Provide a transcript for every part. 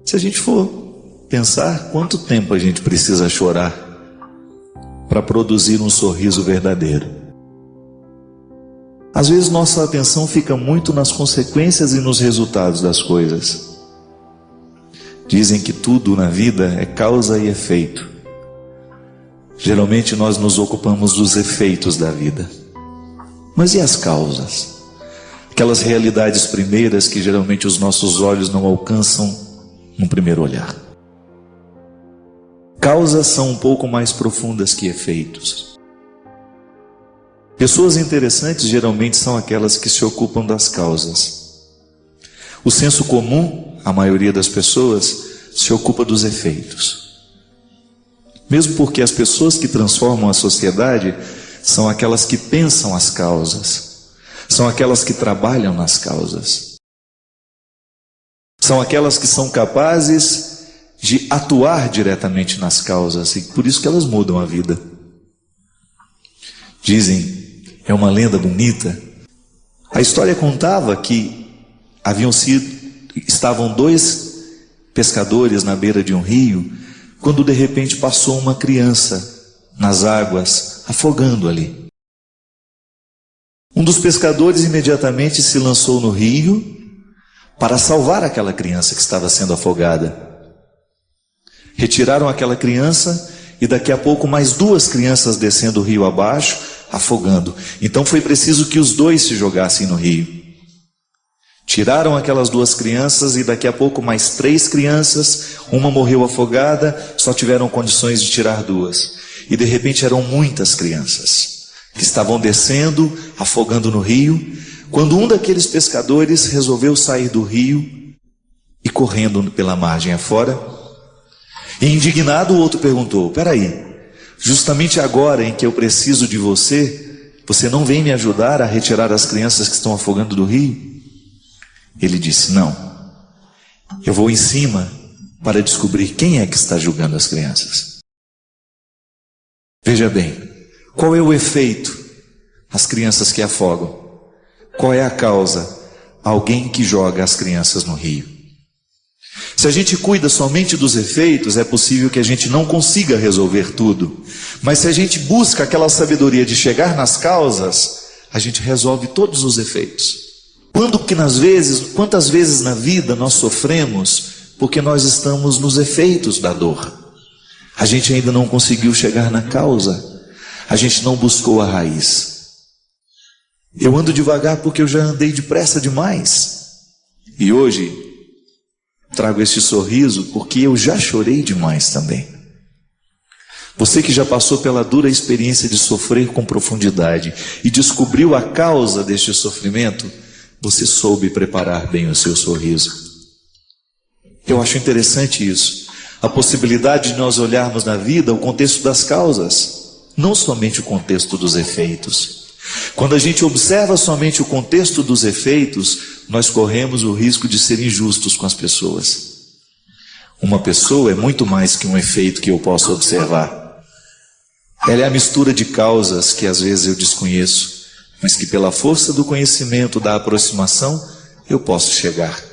Se a gente for pensar, quanto tempo a gente precisa chorar para produzir um sorriso verdadeiro? Às vezes nossa atenção fica muito nas consequências e nos resultados das coisas. Dizem que tudo na vida é causa e efeito. Geralmente nós nos ocupamos dos efeitos da vida. Mas e as causas? Aquelas realidades primeiras que geralmente os nossos olhos não alcançam no primeiro olhar. Causas são um pouco mais profundas que efeitos. Pessoas interessantes geralmente são aquelas que se ocupam das causas. O senso comum, a maioria das pessoas, se ocupa dos efeitos. Mesmo porque as pessoas que transformam a sociedade são aquelas que pensam as causas, são aquelas que trabalham nas causas, são aquelas que são capazes de atuar diretamente nas causas, e por isso que elas mudam a vida. Dizem, é uma lenda bonita, a história contava que estavam dois pescadores na beira de um rio, quando de repente passou uma criança nas águas, afogando ali. Um dos pescadores imediatamente se lançou no rio para salvar aquela criança que estava sendo afogada. Retiraram aquela criança e daqui a pouco mais duas crianças descendo o rio abaixo, afogando. Então foi preciso que os dois se jogassem no rio. Tiraram aquelas duas crianças e daqui a pouco mais três crianças, uma morreu afogada, só tiveram condições de tirar duas. E de repente eram muitas crianças que estavam descendo, afogando no rio, quando um daqueles pescadores resolveu sair do rio e correndo pela margem afora. E indignado o outro perguntou, peraí, justamente agora em que eu preciso de você, você não vem me ajudar a retirar as crianças que estão afogando do rio? Ele disse, não, eu vou em cima para descobrir quem é que está julgando as crianças. Veja bem, qual é o efeito? As crianças que afogam. Qual é a causa? Alguém que joga as crianças no rio. Se a gente cuida somente dos efeitos, é possível que a gente não consiga resolver tudo. Mas se a gente busca aquela sabedoria de chegar nas causas, a gente resolve todos os efeitos. Quantas vezes na vida nós sofremos porque nós estamos nos efeitos da dor? A gente ainda não conseguiu chegar na causa. A gente não buscou a raiz. Eu ando devagar porque eu já andei depressa demais. E hoje trago este sorriso porque eu já chorei demais também. Você que já passou pela dura experiência de sofrer com profundidade e descobriu a causa deste sofrimento, você soube preparar bem o seu sorriso. Eu acho interessante isso. A possibilidade de nós olharmos na vida o contexto das causas, não somente o contexto dos efeitos. Quando a gente observa somente o contexto dos efeitos, nós corremos o risco de ser injustos com as pessoas. Uma pessoa é muito mais que um efeito que eu posso observar. Ela é a mistura de causas que às vezes eu desconheço, mas que pela força do conhecimento, da aproximação, eu posso chegar.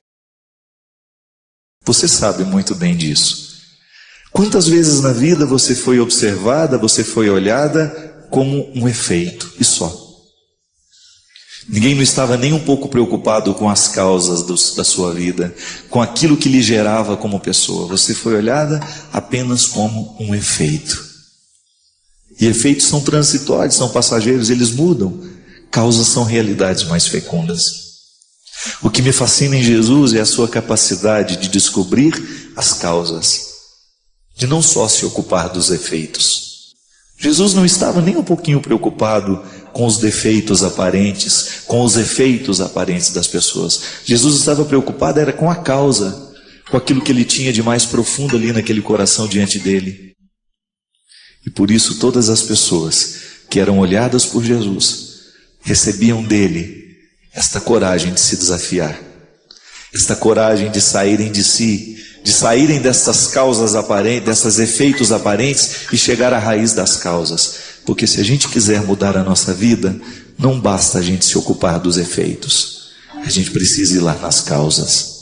Você sabe muito bem disso. Quantas vezes na vida você foi observada, você foi olhada como um efeito e só? Ninguém não estava nem um pouco preocupado com as causas da sua vida, com aquilo que lhe gerava como pessoa. Você foi olhada apenas como um efeito. E efeitos são transitórios, são passageiros, eles mudam. Causas são realidades mais fecundas. O que me fascina em Jesus é a sua capacidade de descobrir as causas, de não só se ocupar dos efeitos. Jesus não estava nem um pouquinho preocupado com os defeitos aparentes, com os efeitos aparentes das pessoas. Jesus estava preocupado era com a causa, com aquilo que ele tinha de mais profundo ali naquele coração diante dele. E por isso todas as pessoas que eram olhadas por Jesus recebiam dele esta coragem de se desafiar, esta coragem de saírem de si, de saírem dessas causas aparentes, desses efeitos aparentes e chegar à raiz das causas. Porque se a gente quiser mudar a nossa vida, não basta a gente se ocupar dos efeitos, a gente precisa ir lá nas causas.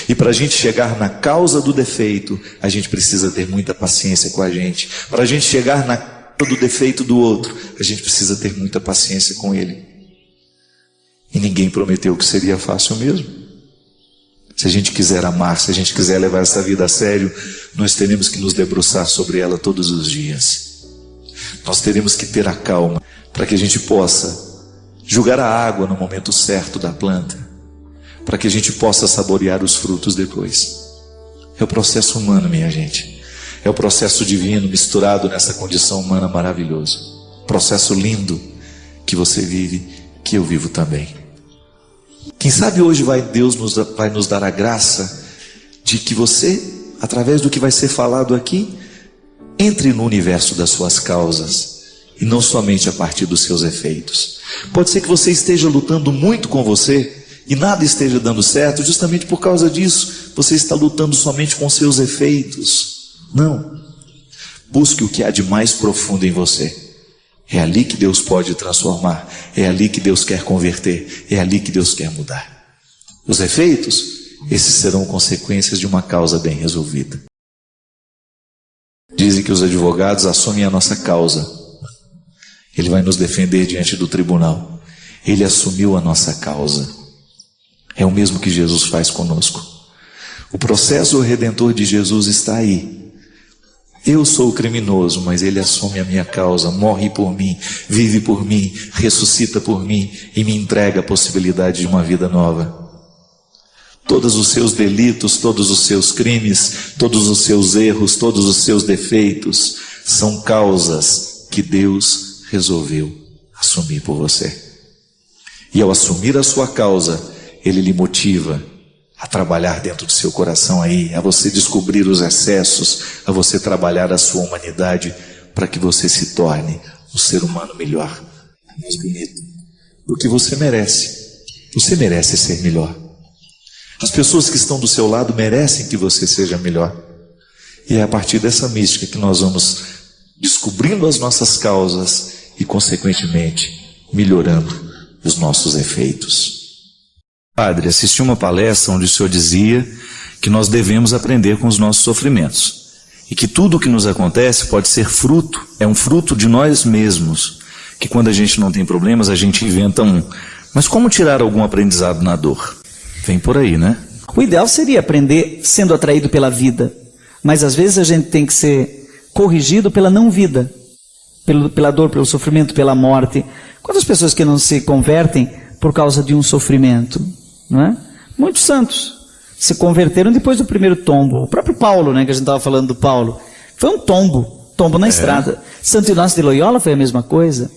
E para a gente chegar na causa do defeito, a gente precisa ter muita paciência com a gente. Para a gente chegar na causa do defeito do outro, a gente precisa ter muita paciência com ele. E ninguém prometeu que seria fácil mesmo. Se a gente quiser amar, se a gente quiser levar essa vida a sério, nós teremos que nos debruçar sobre ela todos os dias. Nós teremos que ter a calma para que a gente possa julgar a água no momento certo da planta, para que a gente possa saborear os frutos depois. É o processo humano, minha gente. É o processo divino misturado nessa condição humana maravilhosa. Processo lindo que você vive, que eu vivo também. Quem sabe hoje Deus vai nos dar a graça de que você, através do que vai ser falado aqui, entre no universo das suas causas e não somente a partir dos seus efeitos. Pode ser que você esteja lutando muito com você e nada esteja dando certo, justamente por causa disso. Você está lutando somente com seus efeitos. Não. Busque o que há de mais profundo em você. É ali que Deus pode transformar. É ali que Deus quer converter. É ali que Deus quer mudar. Os efeitos, esses serão consequências de uma causa bem resolvida. Dizem que os advogados assumem a nossa causa. Ele vai nos defender diante do tribunal. Ele assumiu a nossa causa. É o mesmo que Jesus faz conosco. O processo redentor de Jesus está aí. Eu sou o criminoso, mas ele assume a minha causa, morre por mim, vive por mim, ressuscita por mim e me entrega a possibilidade de uma vida nova. Todos os seus delitos, todos os seus crimes, todos os seus erros, todos os seus defeitos são causas que Deus resolveu assumir por você. E ao assumir a sua causa, Ele lhe motiva a trabalhar dentro do seu coração aí, a você descobrir os excessos, a você trabalhar a sua humanidade para que você se torne um ser humano melhor, mais bonito do que você merece. Você merece ser melhor. As pessoas que estão do seu lado merecem que você seja melhor. E é a partir dessa mística que nós vamos descobrindo as nossas causas e, consequentemente, melhorando os nossos efeitos. Padre, assisti uma palestra onde o senhor dizia que nós devemos aprender com os nossos sofrimentos e que tudo o que nos acontece pode ser fruto, é um fruto de nós mesmos, que quando a gente não tem problemas a gente inventa um. Mas como tirar algum aprendizado na dor? Vem por aí, né? O ideal seria aprender sendo atraído pela vida, mas às vezes a gente tem que ser corrigido pela não vida, pela dor, pelo sofrimento, pela morte. Quantas pessoas que não se convertem por causa de um sofrimento? Não é? Muitos santos se converteram depois do primeiro tombo. O próprio Paulo, né, que a gente estava falando do Paulo, foi um tombo na estrada. Santo Inácio de Loyola foi a mesma coisa.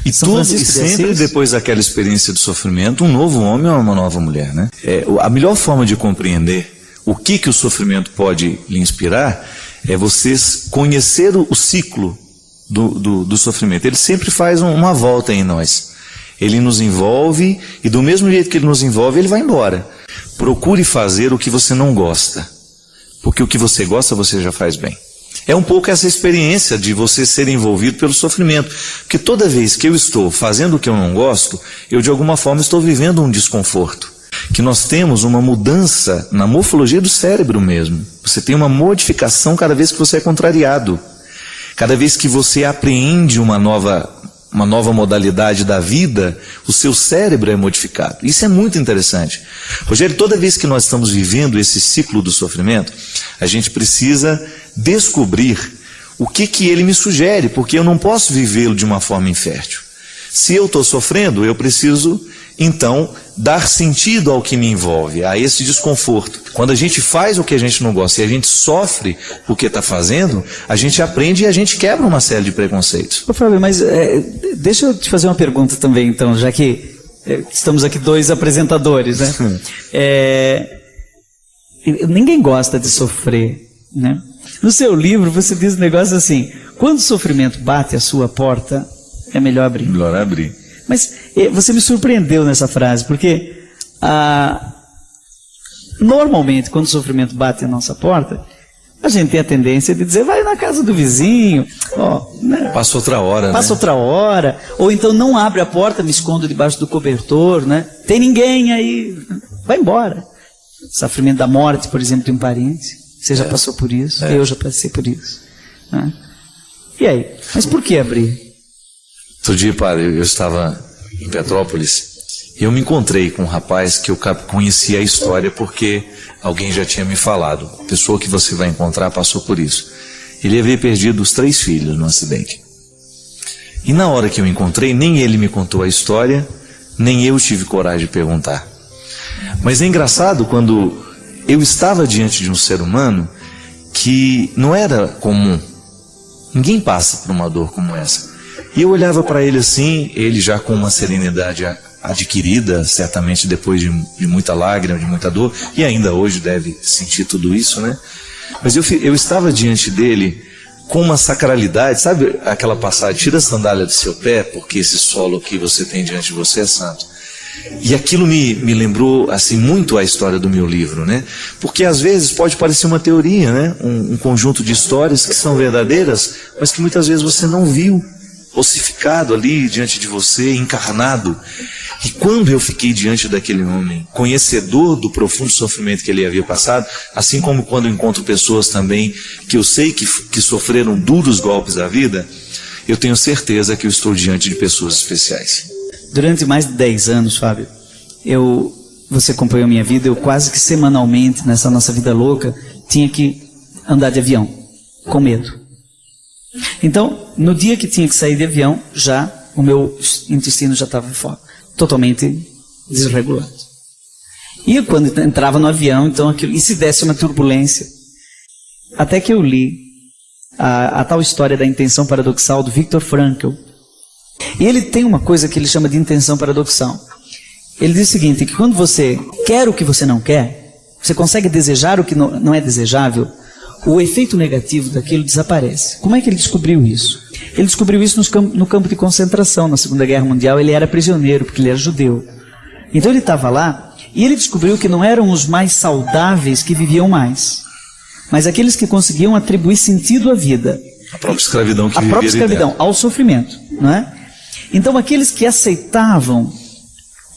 E tudo, e sempre depois daquela experiência de sofrimento, um novo homem ou uma nova mulher, né? A melhor forma de compreender o que o sofrimento pode lhe inspirar é você conhecer o ciclo do sofrimento. Ele sempre faz uma volta em nós. Ele nos envolve e do mesmo jeito que ele nos envolve, ele vai embora. Procure fazer o que você não gosta, porque o que você gosta você já faz bem. É um pouco essa experiência de você ser envolvido pelo sofrimento, porque toda vez que eu estou fazendo o que eu não gosto, eu de alguma forma estou vivendo um desconforto. Que nós temos uma mudança na morfologia do cérebro mesmo. Você tem uma modificação cada vez que você é contrariado. Cada vez que você apreende uma nova modalidade da vida, o seu cérebro é modificado. Isso é muito interessante. Rogério, toda vez que nós estamos vivendo esse ciclo do sofrimento, a gente precisa descobrir o que ele me sugere, porque eu não posso vivê-lo de uma forma infértil. Se eu estou sofrendo, eu preciso, então, dar sentido ao que me envolve, a esse desconforto. Quando a gente faz o que a gente não gosta e a gente sofre o que está fazendo, a gente aprende e a gente quebra uma série de preconceitos. Ô Fábio, mas deixa eu te fazer uma pergunta também, então, já que estamos aqui dois apresentadores, né? Ninguém gosta de sofrer, né? No seu livro você diz um negócio assim: quando o sofrimento bate a sua porta, é melhor abrir. Melhor abrir. Mas você me surpreendeu nessa frase, porque normalmente quando o sofrimento bate a nossa porta, a gente tem a tendência de dizer, vai na casa do vizinho, né? Passa outra hora, Passa outra hora, ou então não abre a porta, me escondo debaixo do cobertor, né? Tem ninguém aí, vai embora. Sofrimento da morte, por exemplo, de um parente. Você já passou por isso, eu já passei por isso. Né? E aí? Mas por que abrir? Outro dia, padre, eu estava em Petrópolis e eu me encontrei com um rapaz que eu conhecia a história porque alguém já tinha me falado. A pessoa que você vai encontrar passou por isso. Ele havia perdido os 3 filhos no acidente. E na hora que eu encontrei, nem ele me contou a história, nem eu tive coragem de perguntar. Mas é engraçado quando eu estava diante de um ser humano que não era comum. Ninguém passa por uma dor como essa. E eu olhava para ele assim, ele já com uma serenidade adquirida, certamente depois de muita lágrima, de muita dor, e ainda hoje deve sentir tudo isso, né? Mas eu estava diante dele com uma sacralidade, sabe aquela passagem, tira a sandália do seu pé, porque esse solo que você tem diante de você é santo. E aquilo me lembrou assim muito a história do meu livro, né? Porque às vezes pode parecer uma teoria, né? Um conjunto de histórias que são verdadeiras, mas que muitas vezes você não viu, ossificado ali diante de você, encarnado. E quando eu fiquei diante daquele homem, conhecedor do profundo sofrimento que ele havia passado, assim como quando eu encontro pessoas também que eu sei que sofreram duros golpes da vida, eu tenho certeza que eu estou diante de pessoas especiais. Durante mais de 10 anos, Fábio, você acompanhou minha vida, eu quase que semanalmente, nessa nossa vida louca, tinha que andar de avião, com medo. Então, no dia que tinha que sair de avião, o meu intestino já estava fora, totalmente desregulado. E quando entrava no avião, então, e se desse uma turbulência? Até que eu li a tal história da intenção paradoxal do Viktor Frankl. E ele tem uma coisa que ele chama de intenção paradoxal. Ele diz o seguinte, que quando você quer o que você não quer, você consegue desejar o que não é desejável, o efeito negativo daquilo desaparece. Como é que ele descobriu isso? Ele descobriu isso no campo de concentração, na Segunda Guerra Mundial. Ele era prisioneiro, porque ele era judeu. Então ele estava lá, e ele descobriu que não eram os mais saudáveis que viviam mais, mas aqueles que conseguiam atribuir sentido à vida. A própria escravidão que a própria escravidão, ao sofrimento, não é? Então aqueles que aceitavam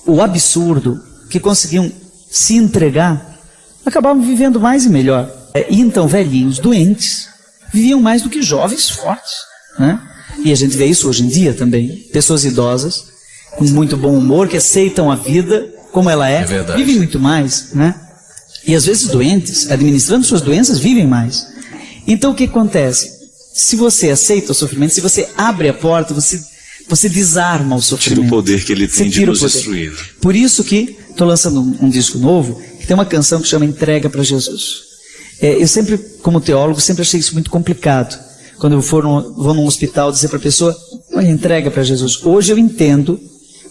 o absurdo, que conseguiam se entregar, acabavam vivendo mais e melhor. E então velhinhos doentes viviam mais do que jovens fortes, né? E a gente vê isso hoje em dia também. Pessoas idosas, com muito bom humor, que aceitam a vida como ela é vivem muito mais, né? E às vezes doentes, administrando suas doenças, vivem mais. Então o que acontece? Se você aceita o sofrimento, se você abre a porta, você desarma o sofrimento. Tira o poder que ele tem de nos destruir. Por isso que estou lançando um disco novo, que tem uma canção que chama Entrega para Jesus. Eu sempre, como teólogo, sempre achei isso muito complicado. Quando eu vou num hospital dizer para a pessoa, olha, entrega para Jesus. Hoje eu entendo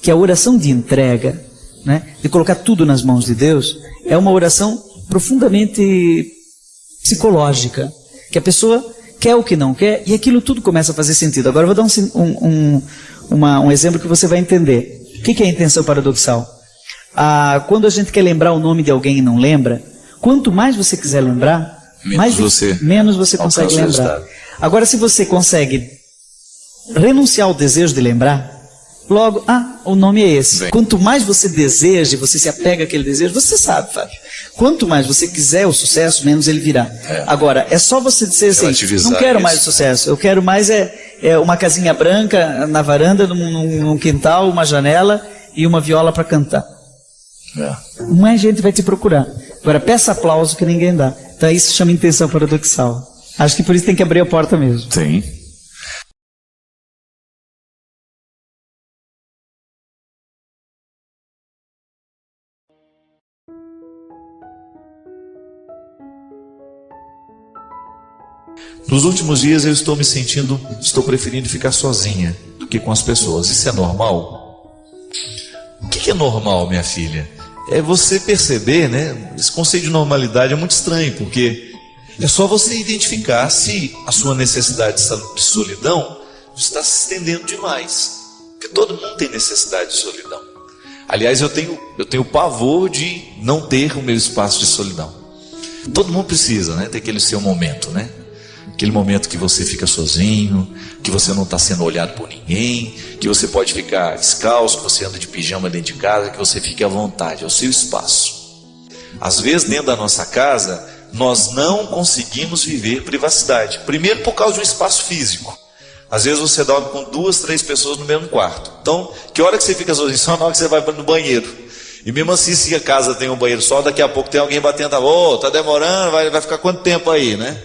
que a oração de entrega, né, de colocar tudo nas mãos de Deus, é uma oração profundamente psicológica. Que a pessoa quer o que não quer e aquilo tudo começa a fazer sentido. Agora eu vou dar um exemplo que você vai entender. O que é a intenção paradoxal? Quando a gente quer lembrar o nome de alguém e não lembra, quanto mais você quiser lembrar, menos você consegue lembrar. Agora, se você consegue renunciar ao desejo de lembrar, logo, o nome é esse. Bem. Quanto mais você deseja, você se apega àquele desejo, você sabe, Fábio. Quanto mais você quiser o sucesso, menos ele virá. Agora, é só você dizer assim, não quero mais o sucesso, eu quero mais uma casinha branca na varanda, num quintal, uma janela e uma viola para cantar. Mais gente vai te procurar. Agora, peça aplauso que ninguém dá. Então isso se chama intenção paradoxal. Acho que por isso tem que abrir a porta mesmo. Sim. Nos últimos dias eu estou preferindo ficar sozinha do que com as pessoas. Isso é normal? O que é normal, minha filha? É você perceber, né? Esse conceito de normalidade é muito estranho, porque é só você identificar se a sua necessidade de solidão está se estendendo demais. Porque todo mundo tem necessidade de solidão. Aliás, eu tenho pavor de não ter o meu espaço de solidão. Todo mundo precisa, né? Ter aquele seu momento, né? Aquele momento que você fica sozinho, que você não está sendo olhado por ninguém, que você pode ficar descalço, que você anda de pijama dentro de casa, que você fique à vontade, é o seu espaço. Às vezes, dentro da nossa casa, nós não conseguimos viver privacidade. Primeiro, por causa do espaço físico. Às vezes você dorme com 2, 3 pessoas no mesmo quarto. Então, que hora que você fica sozinho? Só na hora que você vai no banheiro. E mesmo assim, se a casa tem um banheiro só, daqui a pouco tem alguém batendo a tá demorando, vai ficar quanto tempo aí, né?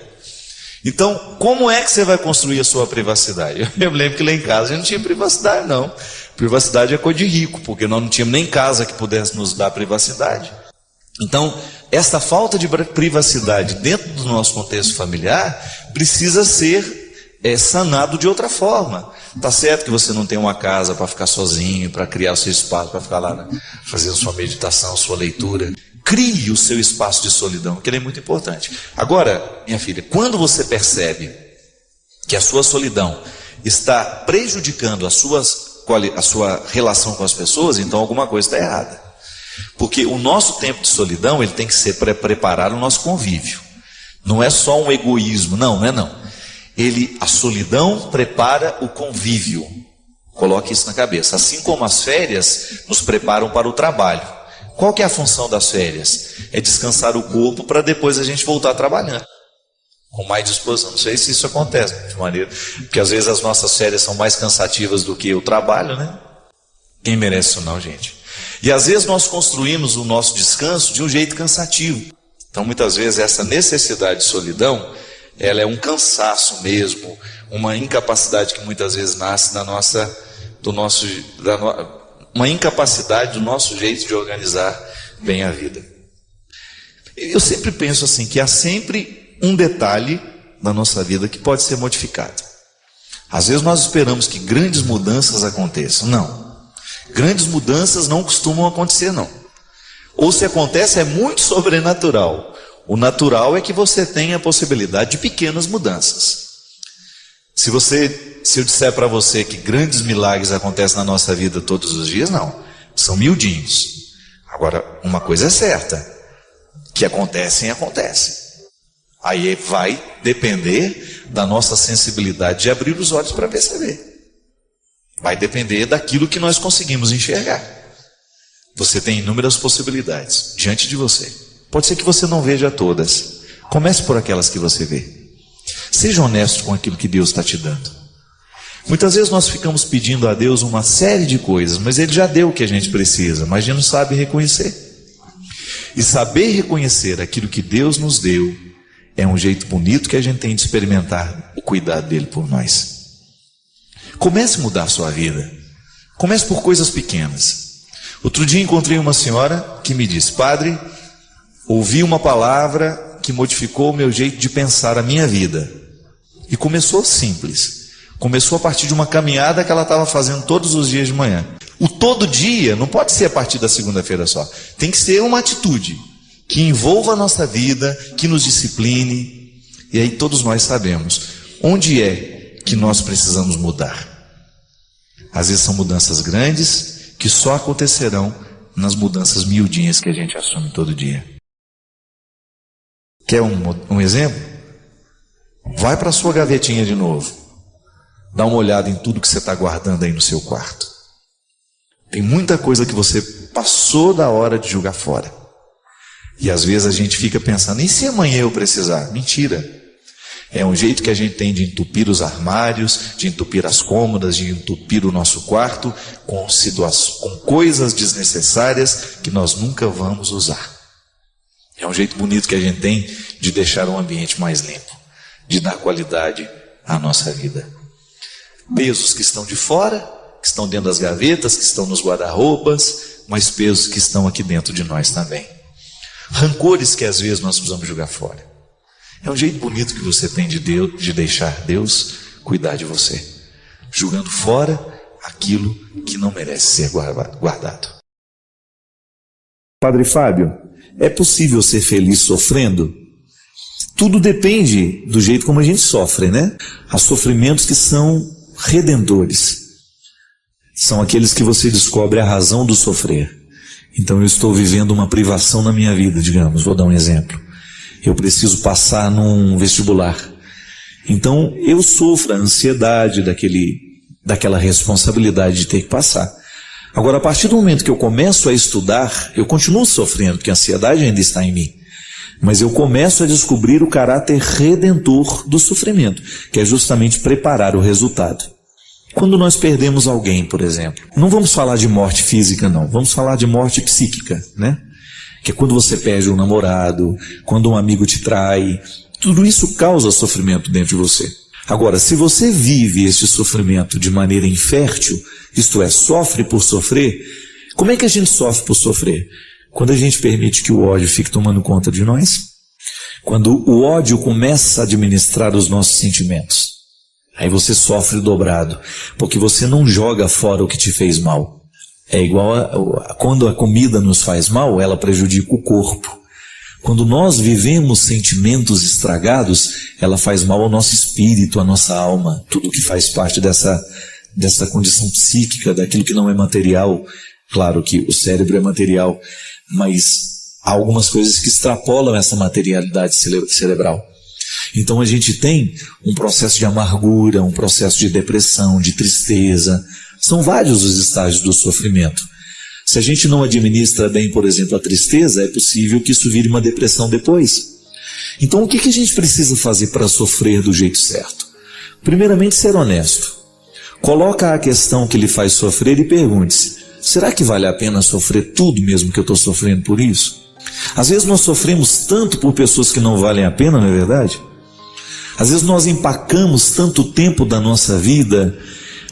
Então, como é que você vai construir a sua privacidade? Eu me lembro que lá em casa a gente não tinha privacidade, não. Privacidade é coisa de rico, porque nós não tínhamos nem casa que pudesse nos dar privacidade. Então, esta falta de privacidade dentro do nosso contexto familiar precisa ser sanado de outra forma. Tá certo que você não tem uma casa para ficar sozinho, para criar o seu espaço, para ficar lá, né, fazendo sua meditação, sua leitura. Crie o seu espaço de solidão, que ele é muito importante. Agora, minha filha, quando você percebe que a sua solidão está prejudicando a sua relação com as pessoas, então alguma coisa está errada. Porque o nosso tempo de solidão, ele tem que ser para preparar o nosso convívio. Não é só um egoísmo, não é não. A solidão prepara o convívio. Coloque isso na cabeça. Assim como as férias nos preparam para o trabalho. Qual que é a função das férias? É descansar o corpo para depois a gente voltar trabalhando com mais disposição. Não sei se isso acontece de maneira, porque às vezes as nossas férias são mais cansativas do que o trabalho, né? Quem merece isso não, gente? E às vezes nós construímos o nosso descanso de um jeito cansativo. Então muitas vezes essa necessidade de solidão, ela é um cansaço mesmo, uma incapacidade que muitas vezes nasce uma incapacidade do nosso jeito de organizar bem a vida. Eu sempre penso assim, que há sempre um detalhe na nossa vida que pode ser modificado. Às vezes nós esperamos que grandes mudanças aconteçam. Não. Grandes mudanças não costumam acontecer, não. Ou se acontece, é muito sobrenatural. O natural é que você tenha a possibilidade de pequenas mudanças. Se eu disser para você que grandes milagres acontecem na nossa vida todos os dias, não. São miudinhos. Agora, uma coisa é certa, que acontecem. Aí vai depender da nossa sensibilidade de abrir os olhos para perceber. Vai depender daquilo que nós conseguimos enxergar. Você tem inúmeras possibilidades diante de você. Pode ser que você não veja todas. Comece por aquelas que você vê. Seja honesto com aquilo que Deus está te dando. Muitas vezes nós ficamos pedindo a Deus uma série de coisas, mas Ele já deu o que a gente precisa, mas a gente não sabe reconhecer. E saber reconhecer aquilo que Deus nos deu é um jeito bonito que a gente tem de experimentar o cuidado dele por nós. Comece a mudar a sua vida. Comece por coisas pequenas. Outro dia encontrei uma senhora que me disse: padre, ouvi uma palavra que modificou o meu jeito de pensar a minha vida. E começou simples. Começou a partir de uma caminhada que ela estava fazendo todos os dias de manhã. O todo dia não pode ser a partir da segunda-feira só. Tem que ser uma atitude que envolva a nossa vida, que nos discipline. E aí todos nós sabemos onde é que nós precisamos mudar. Às vezes são mudanças grandes que só acontecerão nas mudanças miudinhas que a gente assume todo dia. Quer um exemplo? Vai para a sua gavetinha de novo. Dá uma olhada em tudo que você está guardando aí no seu quarto. Tem muita coisa que você passou da hora de jogar fora. E às vezes a gente fica pensando: e se amanhã eu precisar? Mentira. É um jeito que a gente tem de entupir os armários, de entupir as cômodas, de entupir o nosso quarto com coisas desnecessárias que nós nunca vamos usar. É um jeito bonito que a gente tem de deixar o ambiente mais limpo, de dar qualidade à nossa vida. Pesos que estão de fora, que estão dentro das gavetas, que estão nos guarda-roupas, mas pesos que estão aqui dentro de nós também. Rancores que às vezes nós precisamos jogar fora. É um jeito bonito que você tem de deixar Deus cuidar de você, jogando fora aquilo que não merece ser guardado. Padre Fábio, é possível ser feliz sofrendo? Tudo depende do jeito como a gente sofre, né? Há sofrimentos que são redentores. São aqueles que você descobre a razão do sofrer. Então eu estou vivendo uma privação na minha vida, digamos, vou dar um exemplo. Eu preciso passar num vestibular. Então eu sofro a ansiedade daquela responsabilidade de ter que passar. Agora, a partir do momento que eu começo a estudar, eu continuo sofrendo, porque a ansiedade ainda está em mim. Mas eu começo a descobrir o caráter redentor do sofrimento, que é justamente preparar o resultado. Quando nós perdemos alguém, por exemplo, não vamos falar de morte física, não. Vamos falar de morte psíquica, né? Que é quando você perde um namorado, quando um amigo te trai. Tudo isso causa sofrimento dentro de você. Agora, se você vive esse sofrimento de maneira infértil, isto é, sofre por sofrer, como é que a gente sofre por sofrer? Quando a gente permite que o ódio fique tomando conta de nós, quando o ódio começa a administrar os nossos sentimentos, aí você sofre dobrado, porque você não joga fora o que te fez mal. É igual quando a comida nos faz mal, ela prejudica o corpo. Quando nós vivemos sentimentos estragados, ela faz mal ao nosso espírito, à nossa alma, tudo que faz parte dessa condição psíquica, daquilo que não é material. Claro que o cérebro é material, mas há algumas coisas que extrapolam essa materialidade cerebral. Então a gente tem um processo de amargura, um processo de depressão, de tristeza. São vários os estágios do sofrimento. Se a gente não administra bem, por exemplo, a tristeza, é possível que isso vire uma depressão depois. Então o que a gente precisa fazer para sofrer do jeito certo? Primeiramente, ser honesto. Coloca a questão que lhe faz sofrer e pergunte-se: será que vale a pena sofrer tudo mesmo que eu estou sofrendo por isso? Às vezes nós sofremos tanto por pessoas que não valem a pena, não é verdade? Às vezes nós empacamos tanto tempo da nossa vida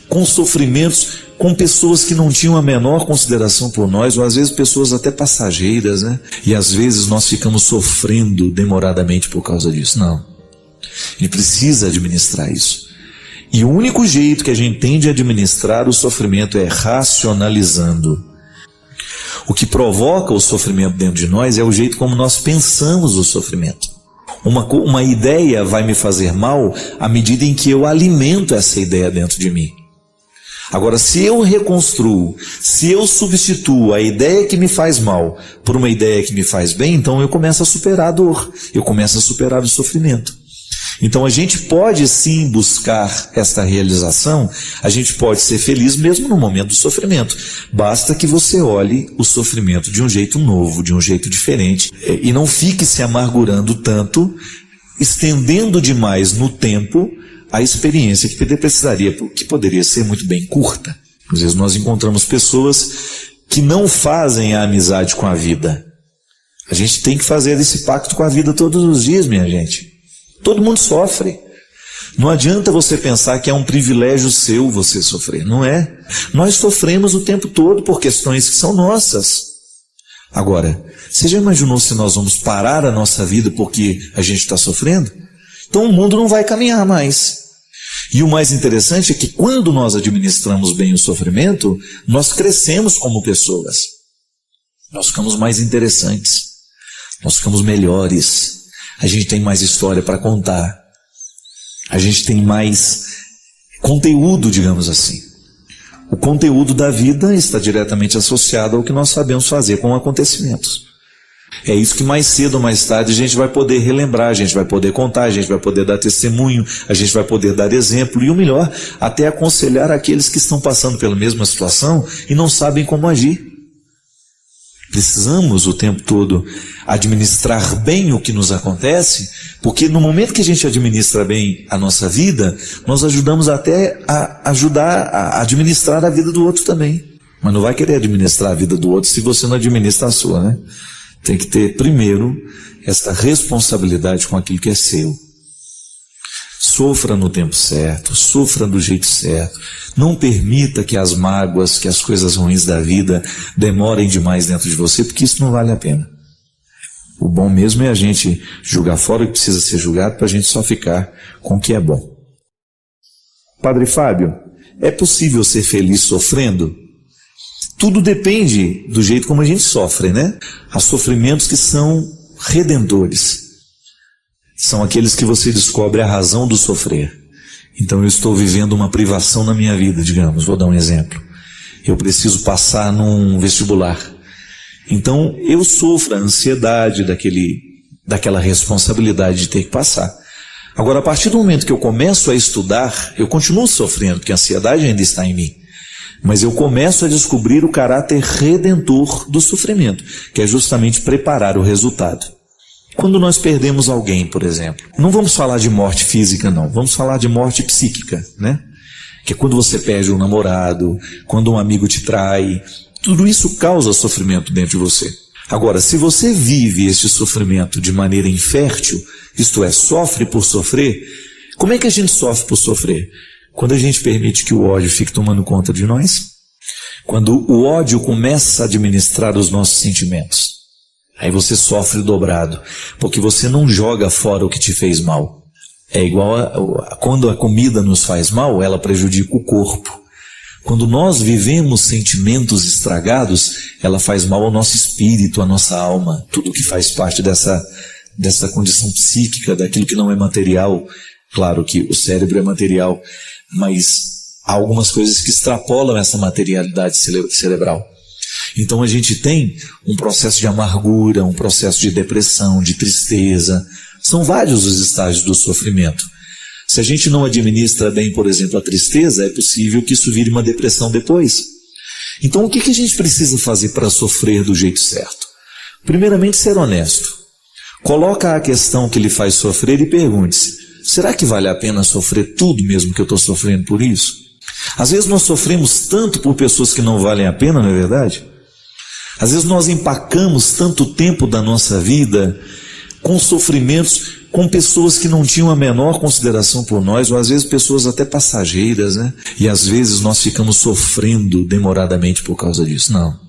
com sofrimentos, com pessoas que não tinham a menor consideração por nós, ou às vezes pessoas até passageiras, né? E às vezes nós ficamos sofrendo demoradamente por causa disso. Não. A gente precisa administrar isso. E o único jeito que a gente tem de administrar o sofrimento é racionalizando. O que provoca o sofrimento dentro de nós é o jeito como nós pensamos o sofrimento. Uma ideia vai me fazer mal à medida em que eu alimento essa ideia dentro de mim. Agora, se eu reconstruo, se eu substituo a ideia que me faz mal por uma ideia que me faz bem, então eu começo a superar a dor, eu começo a superar o sofrimento. Então a gente pode sim buscar esta realização, a gente pode ser feliz mesmo no momento do sofrimento. Basta que você olhe o sofrimento de um jeito novo, de um jeito diferente, e não fique se amargurando tanto, estendendo demais no tempo a experiência que poderia ser muito bem curta. Às vezes nós encontramos pessoas que não fazem a amizade com a vida. A gente tem que fazer esse pacto com a vida todos os dias, minha gente. Todo mundo sofre. Não adianta você pensar que é um privilégio seu você sofrer. Não é. Nós sofremos o tempo todo por questões que são nossas. Agora, você já imaginou se nós vamos parar a nossa vida porque a gente está sofrendo? Então o mundo não vai caminhar mais. E o mais interessante é que quando nós administramos bem o sofrimento, nós crescemos como pessoas. Nós ficamos mais interessantes. Nós ficamos melhores. A gente tem mais história para contar. A gente tem mais conteúdo, digamos assim. O conteúdo da vida está diretamente associado ao que nós sabemos fazer com acontecimentos. É isso que mais cedo ou mais tarde a gente vai poder relembrar, a gente vai poder contar, a gente vai poder dar testemunho, a gente vai poder dar exemplo e o melhor, até aconselhar aqueles que estão passando pela mesma situação e não sabem como agir. Precisamos o tempo todo administrar bem o que nos acontece, porque no momento que a gente administra bem a nossa vida, nós ajudamos até a ajudar a administrar a vida do outro também. Mas não vai querer administrar a vida do outro se você não administra a sua, né? Tem que ter primeiro esta responsabilidade com aquilo que é seu. Sofra no tempo certo, sofra do jeito certo. Não permita que as mágoas, que as coisas ruins da vida demorem demais dentro de você, porque isso não vale a pena. O bom mesmo é a gente julgar fora o que precisa ser julgado para a gente só ficar com o que é bom. Padre Fábio, é possível ser feliz sofrendo? Tudo depende do jeito como a gente sofre, né? Há sofrimentos que são redentores. São aqueles que você descobre a razão do sofrer. Então eu estou vivendo uma privação na minha vida, digamos, vou dar um exemplo. Eu preciso passar num vestibular. Então eu sofro a ansiedade daquela responsabilidade de ter que passar. Agora, a partir do momento que eu começo a estudar, eu continuo sofrendo, porque a ansiedade ainda está em mim. Mas eu começo a descobrir o caráter redentor do sofrimento, que é justamente preparar o resultado. Quando nós perdemos alguém, por exemplo, não vamos falar de morte física, não, vamos falar de morte psíquica, né? Que é quando você perde um namorado, quando um amigo te trai, tudo isso causa sofrimento dentro de você. Agora, se você vive este sofrimento de maneira infértil, isto é, sofre por sofrer, como é que a gente sofre por sofrer? Quando a gente permite que o ódio fique tomando conta de nós, quando o ódio começa a administrar os nossos sentimentos, aí você sofre dobrado, porque você não joga fora o que te fez mal. É igual quando a comida nos faz mal, ela prejudica o corpo. Quando nós vivemos sentimentos estragados, ela faz mal ao nosso espírito, à nossa alma, tudo que faz parte dessa condição psíquica, daquilo que não é material. Claro que o cérebro é material, mas há algumas coisas que extrapolam essa materialidade cerebral. Então a gente tem um processo de amargura, um processo de depressão, de tristeza. São vários os estágios do sofrimento. Se a gente não administra bem, por exemplo, a tristeza, é possível que isso vire uma depressão depois. Então o que a gente precisa fazer para sofrer do jeito certo? Primeiramente, ser honesto. Coloca a questão que lhe faz sofrer e pergunte-se: será que vale a pena sofrer tudo mesmo que eu estou sofrendo por isso? Às vezes nós sofremos tanto por pessoas que não valem a pena, não é verdade? Às vezes nós empacamos tanto tempo da nossa vida com sofrimentos, com pessoas que não tinham a menor consideração por nós, ou às vezes pessoas até passageiras, né? E às vezes nós ficamos sofrendo demoradamente por causa disso. Não.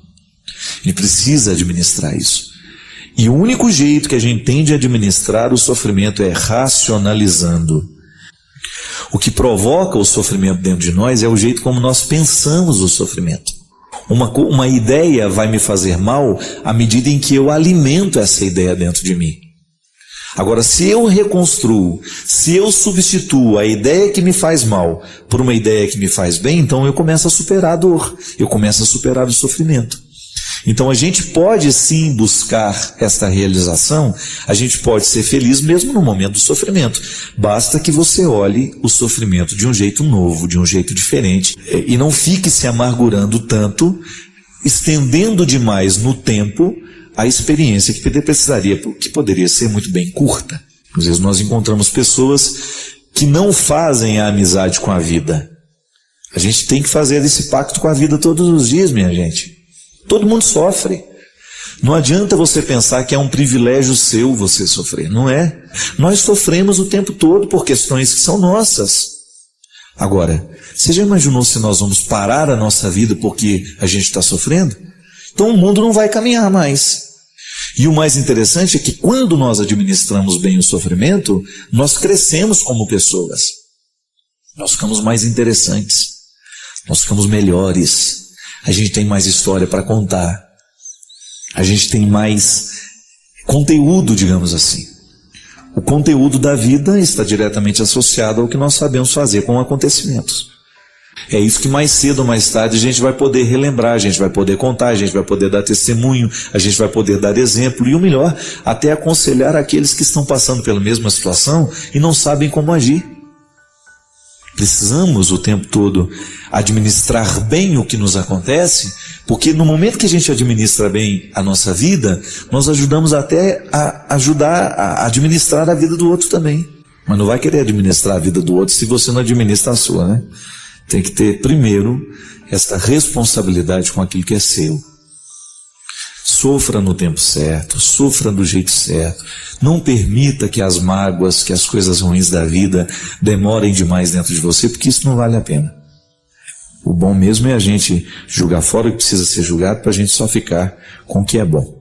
Ele precisa administrar isso. E o único jeito que a gente tem de administrar o sofrimento é racionalizando. O que provoca o sofrimento dentro de nós é o jeito como nós pensamos o sofrimento. Uma ideia vai me fazer mal à medida em que eu alimento essa ideia dentro de mim. Agora, se eu reconstruo, se eu substituo a ideia que me faz mal por uma ideia que me faz bem, então eu começo a superar a dor, eu começo a superar o sofrimento. Então a gente pode sim buscar esta realização, a gente pode ser feliz mesmo no momento do sofrimento. Basta que você olhe o sofrimento de um jeito novo, de um jeito diferente, e não fique se amargurando tanto, estendendo demais no tempo a experiência que poderia ser muito bem curta. Às vezes nós encontramos pessoas que não fazem a amizade com a vida. A gente tem que fazer esse pacto com a vida todos os dias, minha gente. Todo mundo sofre. Não adianta você pensar que é um privilégio seu você sofrer, não é? Nós sofremos o tempo todo por questões que são nossas. Agora, você já imaginou se nós vamos parar a nossa vida porque a gente está sofrendo? Então o mundo não vai caminhar mais. E o mais interessante é que quando nós administramos bem o sofrimento, nós crescemos como pessoas. Nós ficamos mais interessantes. Nós ficamos melhores. A gente tem mais história para contar. A gente tem mais conteúdo, digamos assim. O conteúdo da vida está diretamente associado ao que nós sabemos fazer com acontecimentos. É isso que mais cedo ou mais tarde a gente vai poder relembrar, a gente vai poder contar, a gente vai poder dar testemunho, a gente vai poder dar exemplo e o melhor, até aconselhar aqueles que estão passando pela mesma situação e não sabem como agir. Precisamos o tempo todo administrar bem o que nos acontece, porque no momento que a gente administra bem a nossa vida, nós ajudamos até a administrar a vida do outro também. Mas não vai querer administrar a vida do outro se você não administra a sua, né? Tem que ter primeiro esta responsabilidade com aquilo que é seu. Sofra no tempo certo, sofra do jeito certo. Não permita que as mágoas, que as coisas ruins da vida demorem demais dentro de você, porque isso não vale a pena. O bom mesmo é a gente julgar fora o que precisa ser julgado para a gente só ficar com o que é bom.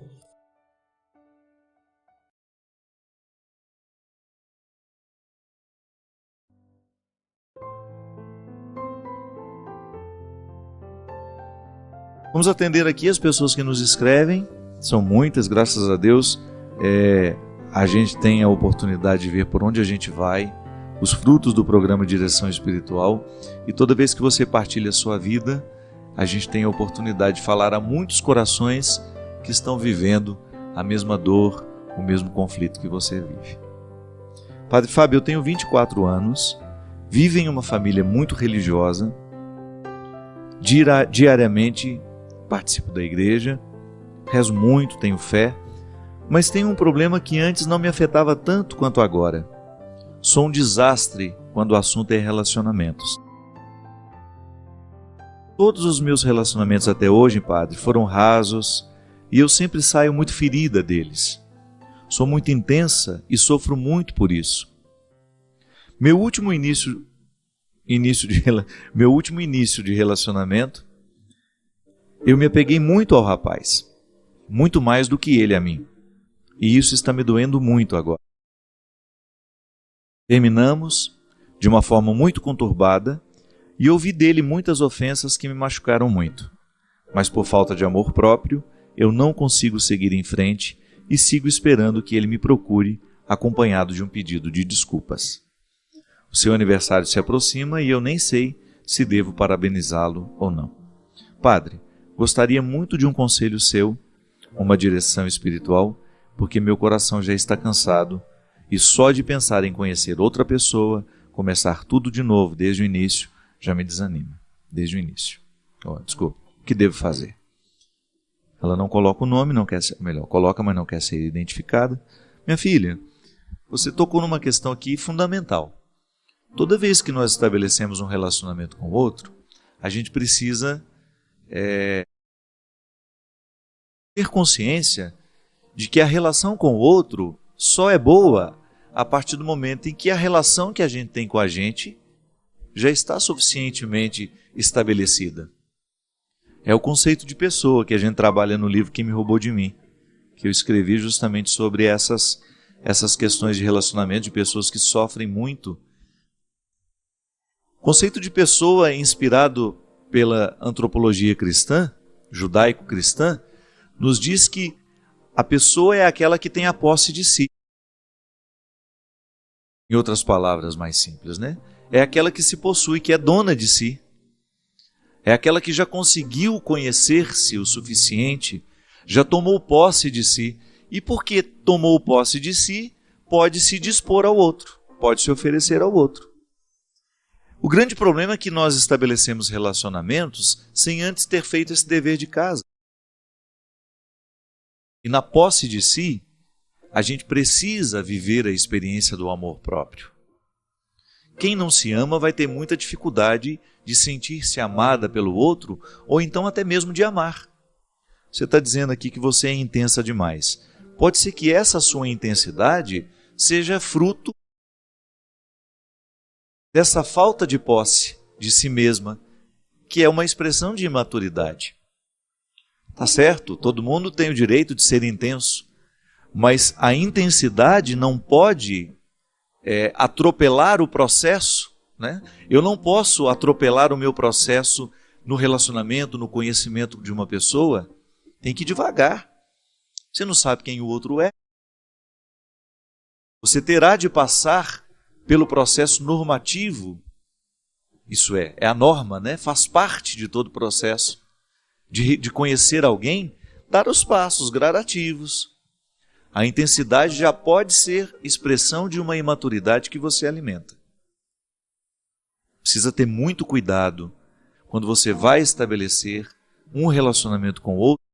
Vamos atender aqui as pessoas que nos escrevem, são muitas, graças a Deus. A gente tem a oportunidade de ver por onde a gente vai, os frutos do programa Direção Espiritual, e toda vez que você partilha a sua vida, a gente tem a oportunidade de falar a muitos corações que estão vivendo a mesma dor, o mesmo conflito que você vive. Padre Fábio, eu tenho 24 anos, vivo em uma família muito religiosa, Diariamente participo da igreja, rezo muito, tenho fé, mas tenho um problema que antes não me afetava tanto quanto agora. Sou um desastre quando o assunto é relacionamentos. Todos os meus relacionamentos até hoje, padre, foram rasos e eu sempre saio muito ferida deles. Sou muito intensa e sofro muito por isso. Meu último início de relacionamento, eu me apeguei muito ao rapaz, muito mais do que ele a mim. E isso está me doendo muito agora. Terminamos de uma forma muito conturbada e ouvi dele muitas ofensas que me machucaram muito. Mas por falta de amor próprio, eu não consigo seguir em frente e sigo esperando que ele me procure, acompanhado de um pedido de desculpas. O seu aniversário se aproxima e eu nem sei se devo parabenizá-lo ou não. Padre, gostaria muito de um conselho seu, uma direção espiritual, porque meu coração já está cansado e só de pensar em conhecer outra pessoa, começar tudo de novo desde o início, já me desanima. Desde o início. Desculpa, o que devo fazer? Ela não coloca o nome, não quer ser, melhor, coloca, mas não quer ser identificada. Minha filha, você tocou numa questão aqui fundamental. Toda vez que nós estabelecemos um relacionamento com o outro, a gente precisa ter consciência de que a relação com o outro só é boa a partir do momento em que a relação que a gente tem com a gente já está suficientemente estabelecida. É o conceito de pessoa que a gente trabalha no livro Quem Me Roubou de Mim, que eu escrevi justamente sobre essas questões de relacionamento de pessoas que sofrem muito. O conceito de pessoa é inspirado pela antropologia cristã, judaico-cristã, nos diz que a pessoa é aquela que tem a posse de si. Em outras palavras mais simples, né? É aquela que se possui, que é dona de si. É aquela que já conseguiu conhecer-se o suficiente, já tomou posse de si. E porque tomou posse de si, pode se dispor ao outro, pode se oferecer ao outro. O grande problema é que nós estabelecemos relacionamentos sem antes ter feito esse dever de casa. E na posse de si, a gente precisa viver a experiência do amor próprio. Quem não se ama vai ter muita dificuldade de sentir-se amada pelo outro, ou então até mesmo de amar. Você está dizendo aqui que você é intensa demais. Pode ser que essa sua intensidade seja fruto dessa falta de posse de si mesma, que é uma expressão de imaturidade. Tá certo? Todo mundo tem o direito de ser intenso, mas a intensidade não pode atropelar o processo, né? Eu não posso atropelar o meu processo no relacionamento, no conhecimento de uma pessoa. Tem que ir devagar. Você não sabe quem o outro é. Você terá de passar pelo processo normativo. Isso é a norma, né? Faz parte de todo o processo de conhecer alguém, dar os passos gradativos. A intensidade já pode ser expressão de uma imaturidade que você alimenta. Precisa ter muito cuidado quando você vai estabelecer um relacionamento com o outro,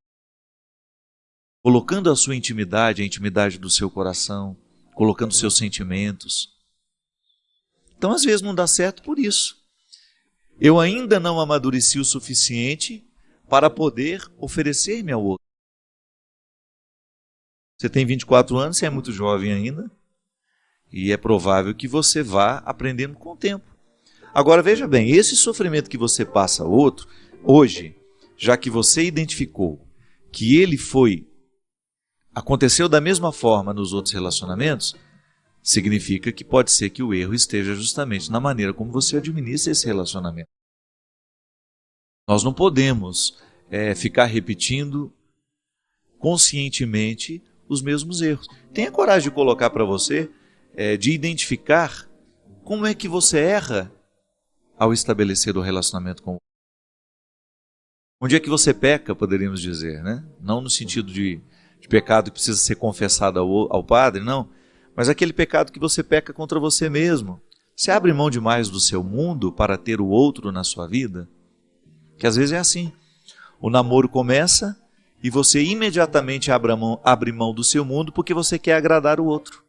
colocando a sua intimidade, a intimidade do seu coração, colocando seus sentimentos. Então, às vezes, não dá certo por isso. Eu ainda não amadureci o suficiente para poder oferecer-me ao outro. Você tem 24 anos, você é muito jovem ainda, e é provável que você vá aprendendo com o tempo. Agora, veja bem, esse sofrimento que você passa ao outro, hoje, já que você identificou que ele aconteceu da mesma forma nos outros relacionamentos, significa que pode ser que o erro esteja justamente na maneira como você administra esse relacionamento. Nós não podemos ficar repetindo conscientemente os mesmos erros. Tenha coragem de colocar para você, de identificar como é que você erra ao estabelecer o relacionamento com o outro. Onde é que você peca, poderíamos dizer, né? Não no sentido de pecado que precisa ser confessado ao padre, não. Mas aquele pecado que você peca contra você mesmo. Você abre mão demais do seu mundo para ter o outro na sua vida? Que às vezes é assim. O namoro começa e você imediatamente abre mão do seu mundo porque você quer agradar o outro.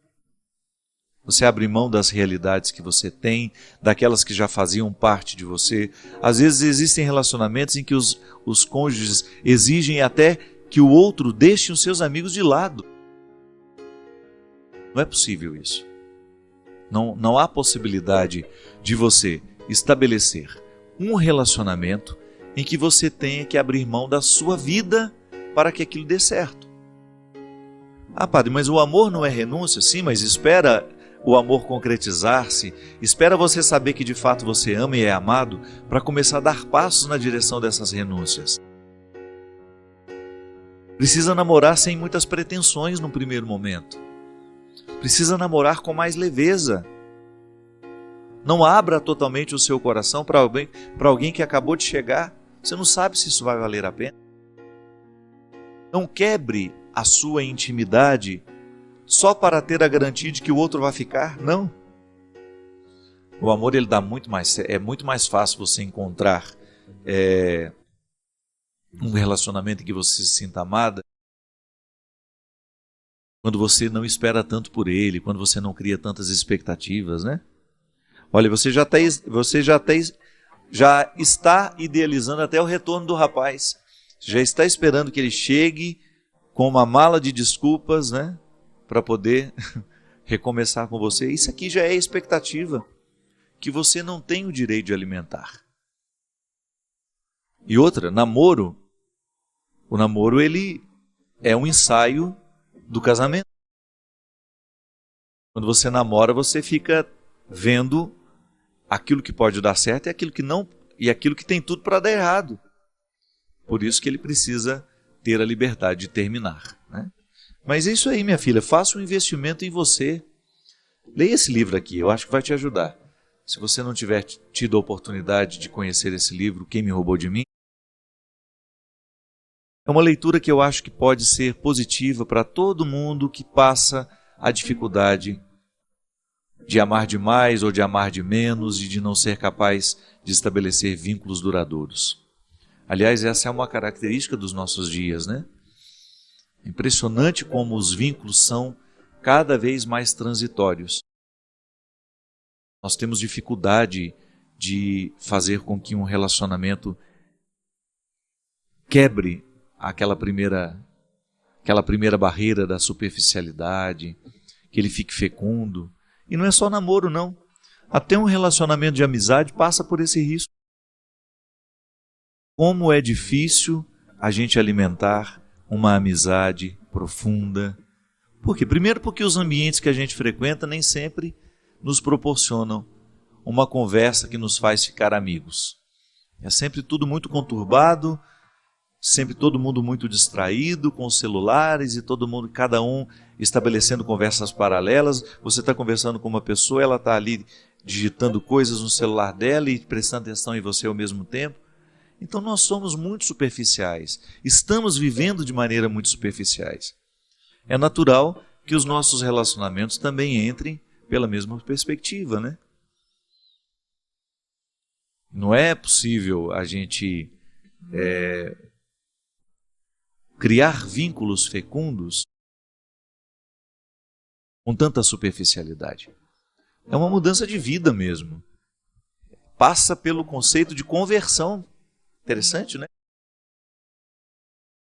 Você abre mão das realidades que você tem, daquelas que já faziam parte de você. Às vezes existem relacionamentos em que os cônjuges exigem até que o outro deixe os seus amigos de lado. Não é possível isso. Não há possibilidade de você estabelecer um relacionamento em que você tenha que abrir mão da sua vida para que aquilo dê certo. Ah, padre, mas o amor não é renúncia? Sim, mas espera o amor concretizar-se, espera você saber que de fato você ama e é amado para começar a dar passos na direção dessas renúncias. Precisa namorar sem muitas pretensões no primeiro momento. Precisa namorar com mais leveza. Não abra totalmente o seu coração para alguém que acabou de chegar. Você não sabe se isso vai valer a pena. Não quebre a sua intimidade só para ter a garantia de que o outro vai ficar. Não. O amor ele dá muito mais fácil você encontrar um relacionamento em que você se sinta amada quando você não espera tanto por ele, quando você não cria tantas expectativas, né? Olha, você já está idealizando até o retorno do rapaz. Já está esperando que ele chegue com uma mala de desculpas, né? Para poder recomeçar com você. Isso aqui já é expectativa que você não tem o direito de alimentar. E outra, namoro. O namoro ele é um ensaio do casamento. Quando você namora, você fica vendo aquilo que pode dar certo e aquilo que não, e aquilo que tem tudo para dar errado. Por isso que ele precisa ter a liberdade de terminar, né? Mas é isso aí, minha filha, faça um investimento em você. Leia esse livro aqui, eu acho que vai te ajudar. Se você não tiver tido a oportunidade de conhecer esse livro, Quem Me Roubou de Mim, é uma leitura que eu acho que pode ser positiva para todo mundo que passa a dificuldade de amar demais ou de amar de menos e de não ser capaz de estabelecer vínculos duradouros. Aliás, essa é uma característica dos nossos dias, né? Impressionante como os vínculos são cada vez mais transitórios. Nós temos dificuldade de fazer com que um relacionamento quebre aquela primeira barreira da superficialidade, que ele fique fecundo. E não é só namoro, não. Até um relacionamento de amizade passa por esse risco. Como é difícil a gente alimentar uma amizade profunda. Por quê? Primeiro porque os ambientes que a gente frequenta nem sempre nos proporcionam uma conversa que nos faz ficar amigos. É sempre tudo muito conturbado, sempre todo mundo muito distraído com os celulares e cada um estabelecendo conversas paralelas. Você está conversando com uma pessoa, ela está ali digitando coisas no celular dela e prestando atenção em você ao mesmo tempo. Então nós somos muito superficiais, estamos vivendo de maneira muito superficiais. É natural que os nossos relacionamentos também entrem pela mesma perspectiva, né? Não é possível a gente criar vínculos fecundos com tanta superficialidade. É uma mudança de vida mesmo. Passa pelo conceito de conversão. Interessante, né?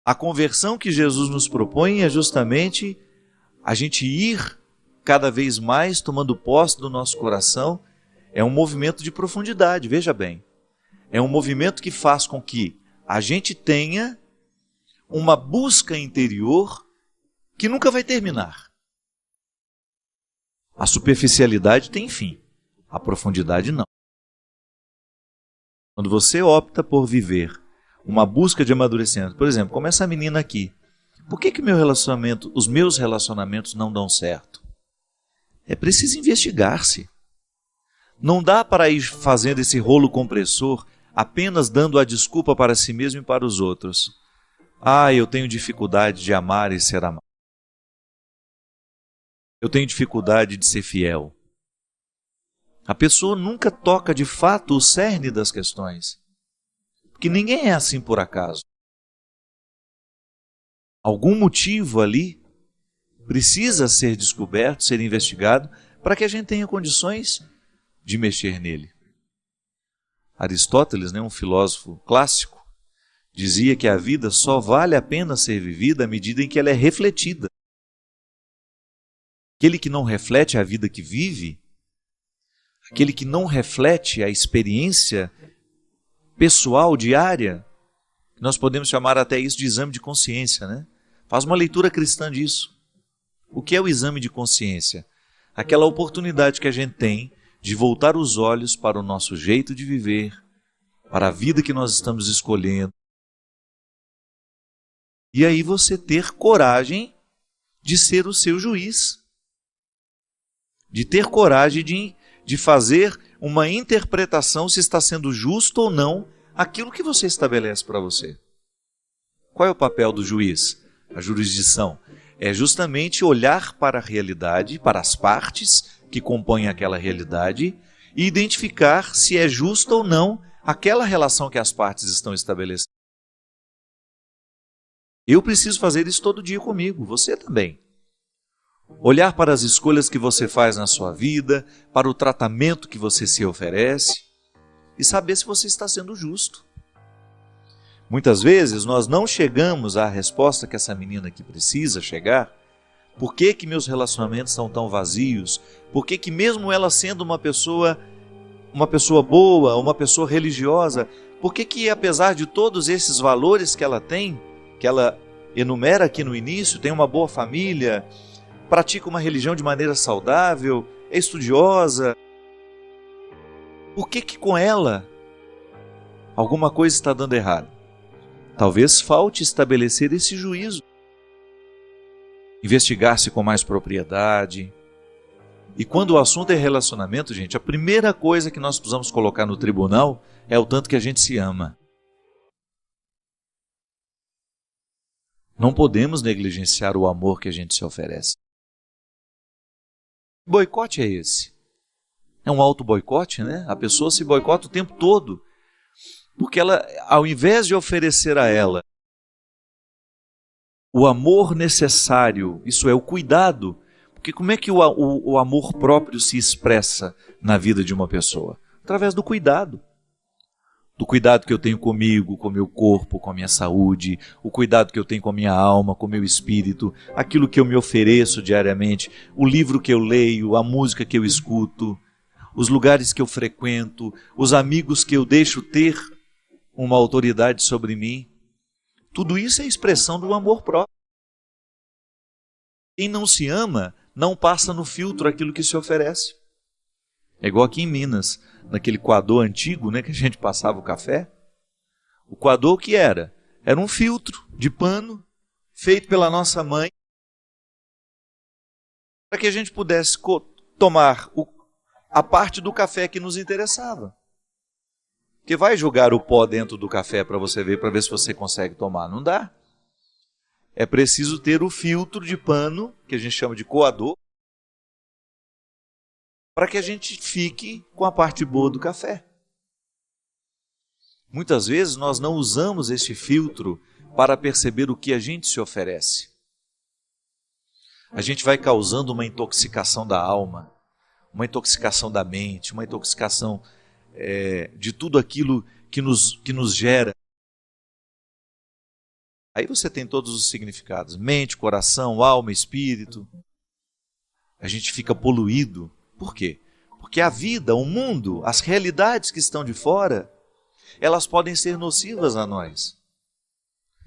A conversão que Jesus nos propõe é justamente a gente ir cada vez mais tomando posse do nosso coração. É um movimento de profundidade, veja bem. É um movimento que faz com que a gente tenha uma busca interior que nunca vai terminar. A superficialidade tem fim, a profundidade não. Quando você opta por viver uma busca de amadurecimento, por exemplo, como essa menina aqui, por que os meus relacionamentos não dão certo? É preciso investigar-se. Não dá para ir fazendo esse rolo compressor apenas dando a desculpa para si mesmo e para os outros. Ah, eu tenho dificuldade de amar e ser amado. Eu tenho dificuldade de ser fiel. A pessoa nunca toca de fato o cerne das questões. Porque ninguém é assim por acaso. Algum motivo ali precisa ser descoberto, ser investigado, para que a gente tenha condições de mexer nele. Aristóteles, um filósofo clássico, dizia que a vida só vale a pena ser vivida à medida em que ela é refletida. Aquele que não reflete a vida que vive, aquele que não reflete a experiência pessoal, diária, nós podemos chamar até isso de exame de consciência, né? Faz uma leitura cristã disso. O que é o exame de consciência? Aquela oportunidade que a gente tem de voltar os olhos para o nosso jeito de viver, para a vida que nós estamos escolhendo. E aí você ter coragem de ser o seu juiz. De ter coragem de fazer uma interpretação se está sendo justo ou não aquilo que você estabelece para você. Qual é o papel do juiz? A jurisdição é justamente olhar para a realidade, para as partes que compõem aquela realidade e identificar se é justa ou não aquela relação que as partes estão estabelecendo. Eu preciso fazer isso todo dia comigo, você também. Olhar para as escolhas que você faz na sua vida, para o tratamento que você se oferece e saber se você está sendo justo. Muitas vezes nós não chegamos à resposta que essa menina aqui precisa chegar. Por que meus relacionamentos são tão vazios? Por que mesmo ela sendo uma pessoa boa, uma pessoa religiosa, por que apesar de todos esses valores que ela tem, que ela enumera aqui no início, tem uma boa família, pratica uma religião de maneira saudável, é estudiosa, por que com ela alguma coisa está dando errado? Talvez falte estabelecer esse juízo. Investigar-se com mais propriedade. E quando o assunto é relacionamento, gente, a primeira coisa que nós precisamos colocar no tribunal é o tanto que a gente se ama. Não podemos negligenciar o amor que a gente se oferece. Que boicote é esse? É um auto-boicote, né? A pessoa se boicota o tempo todo. Porque ela, ao invés de oferecer a ela o amor necessário, isso é, o cuidado, porque como é que o amor próprio se expressa na vida de uma pessoa? Através do cuidado. Do cuidado que eu tenho comigo, com o meu corpo, com a minha saúde, o cuidado que eu tenho com a minha alma, com o meu espírito, aquilo que eu me ofereço diariamente, o livro que eu leio, a música que eu escuto, os lugares que eu frequento, os amigos que eu deixo ter uma autoridade sobre mim. Tudo isso é expressão do amor próprio. Quem não se ama, não passa no filtro aquilo que se oferece. É igual aqui em Minas, naquele coador antigo, né, que a gente passava o café. O coador o que era? Era um filtro de pano feito pela nossa mãe para que a gente pudesse tomar a parte do café que nos interessava. Porque vai jogar o pó dentro do café para você ver, para ver se você consegue tomar. Não dá. É preciso ter o filtro de pano, que a gente chama de coador, para que a gente fique com a parte boa do café. Muitas vezes nós não usamos este filtro para perceber o que a gente se oferece. A gente vai causando uma intoxicação da alma, uma intoxicação da mente, uma intoxicação de tudo aquilo que nos gera. Aí você tem todos os significados, mente, coração, alma, espírito. A gente fica poluído. Por quê? Porque a vida, o mundo, as realidades que estão de fora, elas podem ser nocivas a nós.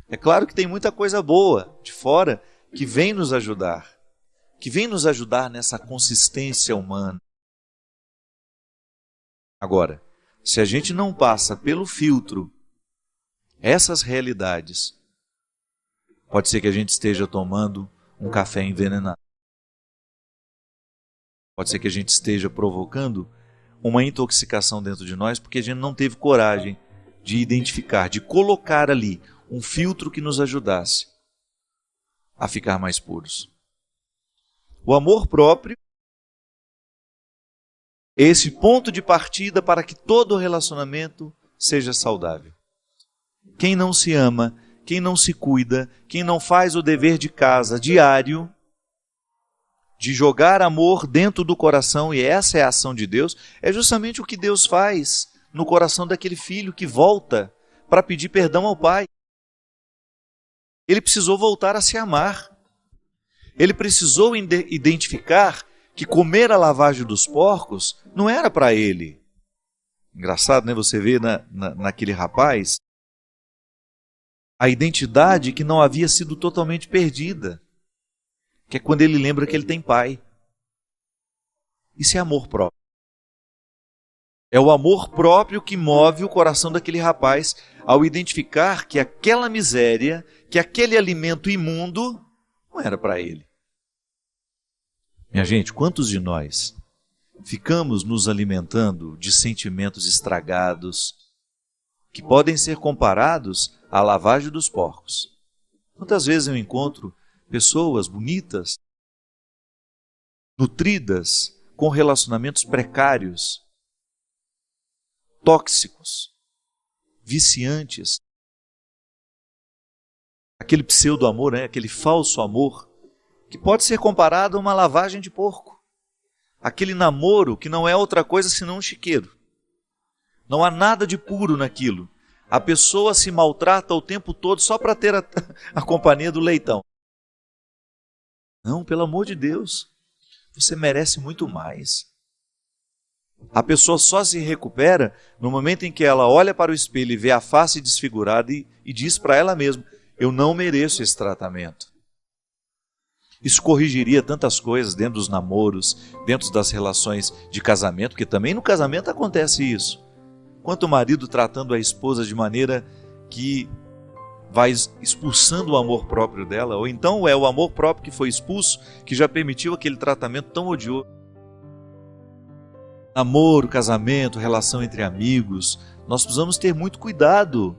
É claro que tem muita coisa boa de fora que vem nos ajudar, nessa consistência humana. Agora, se a gente não passa pelo filtro essas realidades, pode ser que a gente esteja tomando um café envenenado. Pode ser que a gente esteja provocando uma intoxicação dentro de nós porque a gente não teve coragem de identificar, de colocar ali um filtro que nos ajudasse a ficar mais puros. O amor próprio é esse ponto de partida para que todo relacionamento seja saudável. quem não se ama, quem não se cuida, quem não faz o dever de casa diário, de jogar amor dentro do coração, e essa é a ação de Deus, é justamente o que Deus faz no coração daquele filho que volta para pedir perdão ao pai. Ele precisou voltar a se amar. Ele precisou identificar que comer a lavagem dos porcos não era para ele. Engraçado, né? Você vê naquele rapaz a identidade que não havia sido totalmente perdida, que é quando ele lembra que ele tem pai. Isso é amor próprio. É o amor próprio que move o coração daquele rapaz ao identificar que aquela miséria, que aquele alimento imundo não era para ele. Minha gente, quantos de nós ficamos nos alimentando de sentimentos estragados que podem ser comparados à lavagem dos porcos? Quantas vezes eu encontro pessoas bonitas, nutridas, com relacionamentos precários, tóxicos, viciantes, aquele pseudo-amor, né? Aquele falso amor, que pode ser comparado a uma lavagem de porco. Aquele namoro que não é outra coisa senão um chiqueiro. Não há nada de puro naquilo. A pessoa se maltrata o tempo todo só para ter a companhia do leitão. Não, pelo amor de Deus, você merece muito mais. A pessoa só se recupera no momento em que ela olha para o espelho e vê a face desfigurada e diz para ela mesma: eu não mereço esse tratamento. Isso corrigiria tantas coisas dentro dos namoros, dentro das relações de casamento, porque também no casamento acontece isso. Quanto o marido tratando a esposa de maneira que vai expulsando o amor próprio dela, ou então é o amor próprio que foi expulso, que já permitiu aquele tratamento tão odioso. Namoro, casamento, relação entre amigos, nós precisamos ter muito cuidado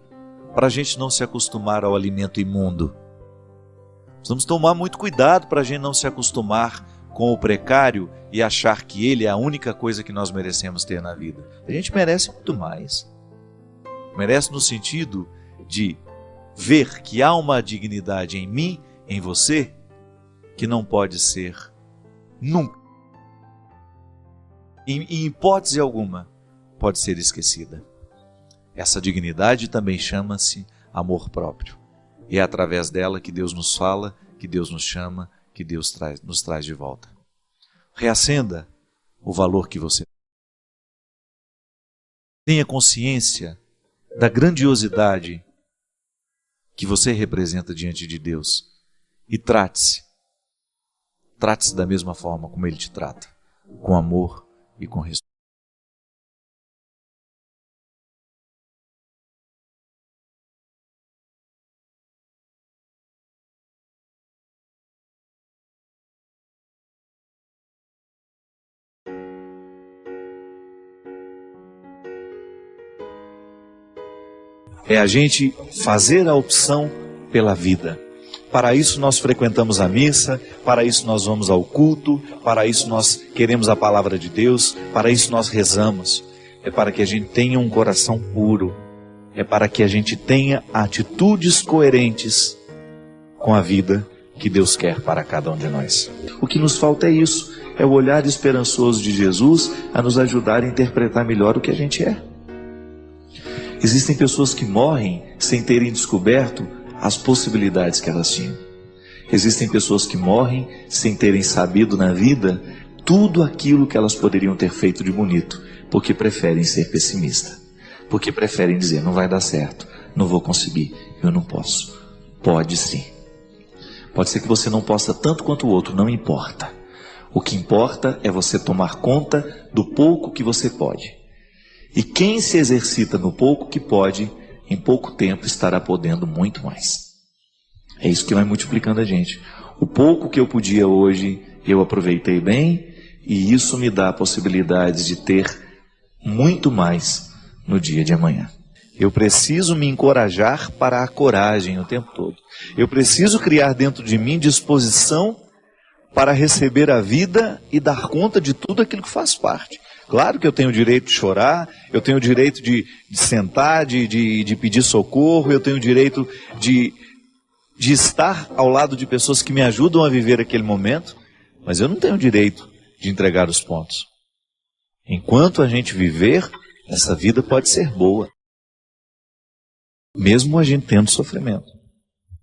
para a gente não se acostumar ao alimento imundo. Precisamos tomar muito cuidado para a gente não se acostumar com o precário e achar que ele é a única coisa que nós merecemos ter na vida. A gente merece muito mais. Merece no sentido de ver que há uma dignidade em mim, em você, que não pode ser nunca, em hipótese alguma, pode ser esquecida. Essa dignidade também chama-se amor próprio. E é através dela que Deus nos fala, que Deus nos chama, que Deus nos traz de volta. Reacenda o valor que você tem. Tenha consciência da grandiosidade que você representa diante de Deus. E trate-se. Trate-se da mesma forma como Ele te trata, com amor e com respeito. É a gente fazer a opção pela vida. Para isso nós frequentamos a missa, para isso nós vamos ao culto, para isso nós queremos a palavra de Deus, para isso nós rezamos. É para que a gente tenha um coração puro, é para que a gente tenha atitudes coerentes com a vida que Deus quer para cada um de nós. O que nos falta é isso, é o olhar esperançoso de Jesus a nos ajudar a interpretar melhor o que a gente é. Existem pessoas que morrem sem terem descoberto as possibilidades que elas tinham. Existem pessoas que morrem sem terem sabido na vida tudo aquilo que elas poderiam ter feito de bonito, porque preferem ser pessimistas, porque preferem dizer: não vai dar certo, não vou conseguir, eu não posso. Pode sim. Pode ser que você não possa tanto quanto o outro, não importa. O que importa é você tomar conta do pouco que você pode. E quem se exercita no pouco que pode, em pouco tempo estará podendo muito mais. É isso que vai multiplicando a gente. O pouco que eu podia hoje, eu aproveitei bem, e isso me dá possibilidades de ter muito mais no dia de amanhã. Eu preciso me encorajar para a coragem o tempo todo. Eu preciso criar dentro de mim disposição para receber a vida e dar conta de tudo aquilo que faz parte. Claro que eu tenho o direito de chorar, eu tenho o direito de sentar, de pedir socorro, eu tenho o direito de estar ao lado de pessoas que me ajudam a viver aquele momento, mas eu não tenho o direito de entregar os pontos. Enquanto a gente viver, essa vida pode ser boa, mesmo a gente tendo sofrimento,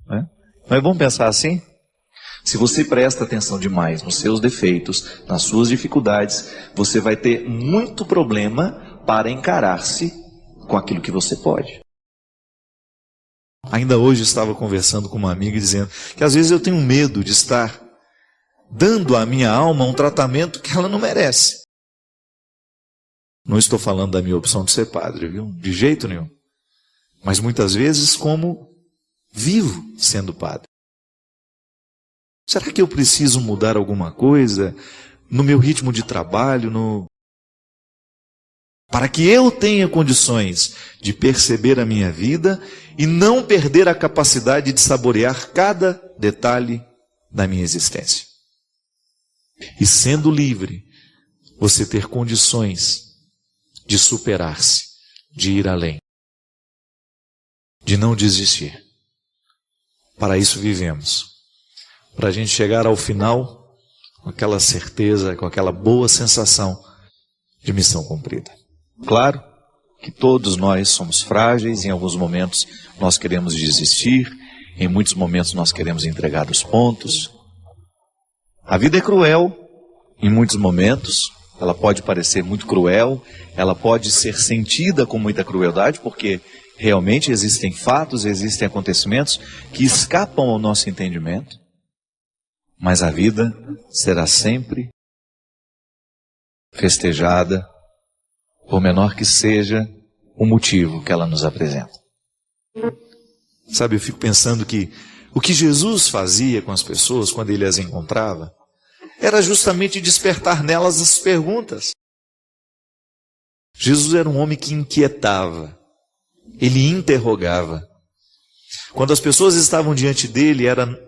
né? Mas vamos pensar assim? Se você presta atenção demais nos seus defeitos, nas suas dificuldades, você vai ter muito problema para encarar-se com aquilo que você pode. Ainda hoje estava conversando com uma amiga dizendo que às vezes eu tenho medo de estar dando à minha alma um tratamento que ela não merece. Não estou falando da minha opção de ser padre, viu? De jeito nenhum. Mas muitas vezes como vivo sendo padre. Será que eu preciso mudar alguma coisa no meu ritmo de trabalho, para que eu tenha condições de perceber a minha vida e não perder a capacidade de saborear cada detalhe da minha existência? E sendo livre, você ter condições de superar-se, de ir além, de não desistir. Para isso vivemos. Para a gente chegar ao final com aquela certeza, com aquela boa sensação de missão cumprida. Claro que todos nós somos frágeis, em alguns momentos nós queremos desistir, em muitos momentos nós queremos entregar os pontos. A vida é cruel, em muitos momentos, ela pode parecer muito cruel, ela pode ser sentida com muita crueldade, porque realmente existem fatos, existem acontecimentos que escapam ao nosso entendimento. Mas a vida será sempre festejada, por menor que seja o motivo que ela nos apresenta. Sabe, eu fico pensando que o que Jesus fazia com as pessoas quando ele as encontrava era justamente despertar nelas as perguntas. Jesus era um homem que inquietava, ele interrogava. Quando as pessoas estavam diante dele, era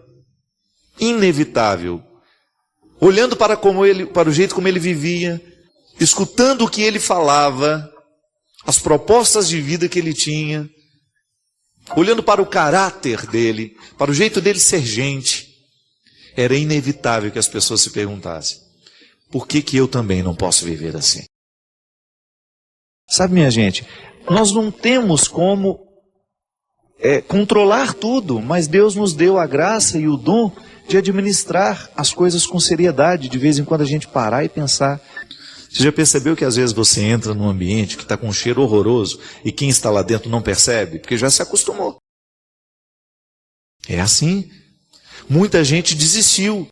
inevitável, olhando para o jeito como ele vivia, escutando o que ele falava, as propostas de vida que ele tinha, olhando para o caráter dele, para o jeito dele ser gente, era inevitável que as pessoas se perguntassem: por que eu também não posso viver assim? Sabe, minha gente, nós não temos como controlar tudo, mas Deus nos deu a graça e o dom de administrar as coisas com seriedade, de vez em quando a gente parar e pensar. Você já percebeu que às vezes você entra num ambiente que está com um cheiro horroroso e quem está lá dentro não percebe? Porque já se acostumou. É assim. Muita gente desistiu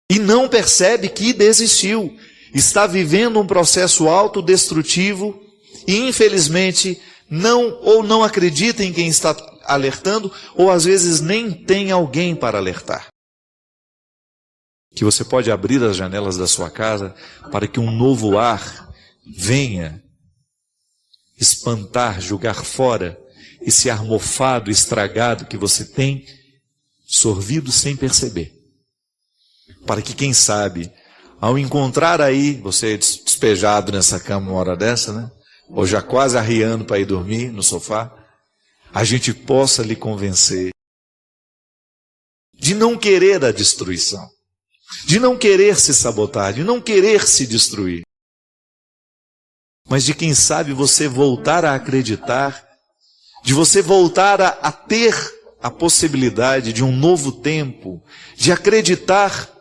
e não percebe que desistiu. Está vivendo um processo autodestrutivo e infelizmente não acredita em quem está alertando, ou às vezes nem tem alguém para alertar. Que você pode abrir as janelas da sua casa para que um novo ar venha espantar, jogar fora esse ar mofado, estragado que você tem sorvido sem perceber. Para que, quem sabe, ao encontrar aí, você despejado nessa cama uma hora dessa, né? Ou já quase arriando para ir dormir no sofá, a gente possa lhe convencer de não querer a destruição, de não querer se sabotar, de não querer se destruir, mas de, quem sabe, você voltar a acreditar, de você voltar a ter a possibilidade de um novo tempo, de acreditar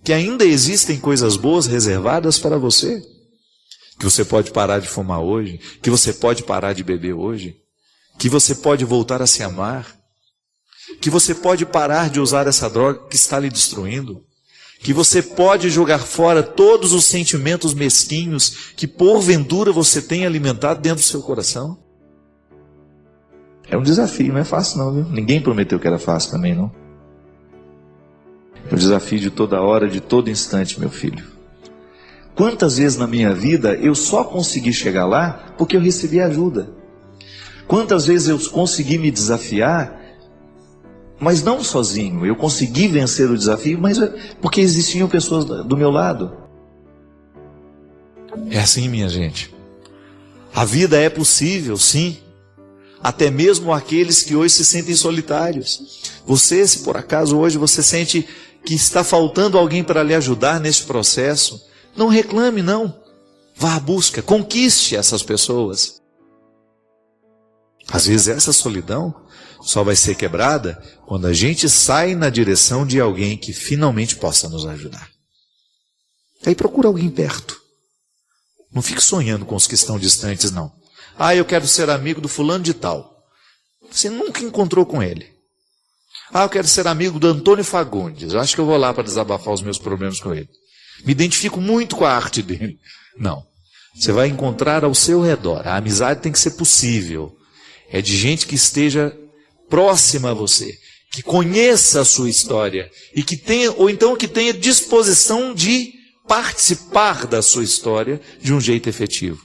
que ainda existem coisas boas reservadas para você, que você pode parar de fumar hoje, que você pode parar de beber hoje, que você pode voltar a se amar, que você pode parar de usar essa droga que está lhe destruindo, que você pode jogar fora todos os sentimentos mesquinhos que porventura você tem alimentado dentro do seu coração. É um desafio, não é fácil não, viu? Ninguém prometeu que era fácil também, não. É um desafio de toda hora, de todo instante, meu filho. Quantas vezes na minha vida eu só consegui chegar lá porque eu recebi ajuda? Quantas vezes eu consegui me desafiar, mas não sozinho? Eu consegui vencer o desafio, mas porque existiam pessoas do meu lado. É assim, minha gente. A vida é possível, sim. Até mesmo aqueles que hoje se sentem solitários. Você, se por acaso hoje você sente que está faltando alguém para lhe ajudar nesse processo, não reclame, não. Vá à busca, conquiste essas pessoas. Às vezes essa solidão só vai ser quebrada quando a gente sai na direção de alguém que finalmente possa nos ajudar. Aí procura alguém perto. Não fique sonhando com os que estão distantes, não. Ah, eu quero ser amigo do fulano de tal. Você nunca encontrou com ele. Ah, eu quero ser amigo do Antônio Fagundes. Eu acho que eu vou lá para desabafar os meus problemas com ele. Me identifico muito com a arte dele. Não. Você vai encontrar ao seu redor. A amizade tem que ser possível. É de gente que esteja próxima a você, que conheça a sua história e que tenha, ou então que tenha disposição de participar da sua história de um jeito efetivo.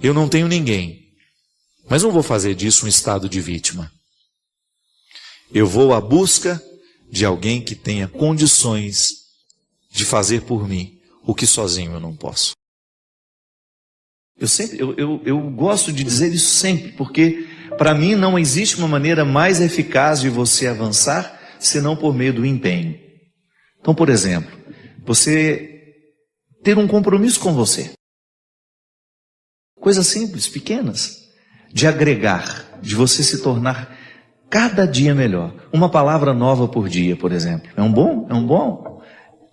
Eu não tenho ninguém, mas não vou fazer disso um estado de vítima. Eu vou à busca de alguém que tenha condições de fazer por mim o que sozinho eu não posso. Eu gosto de dizer isso sempre, porque para mim não existe uma maneira mais eficaz de você avançar senão por meio do empenho. Então, por exemplo, você ter um compromisso com você. Coisas simples, pequenas, de agregar, de você se tornar cada dia melhor. Uma palavra nova por dia, por exemplo. É um bom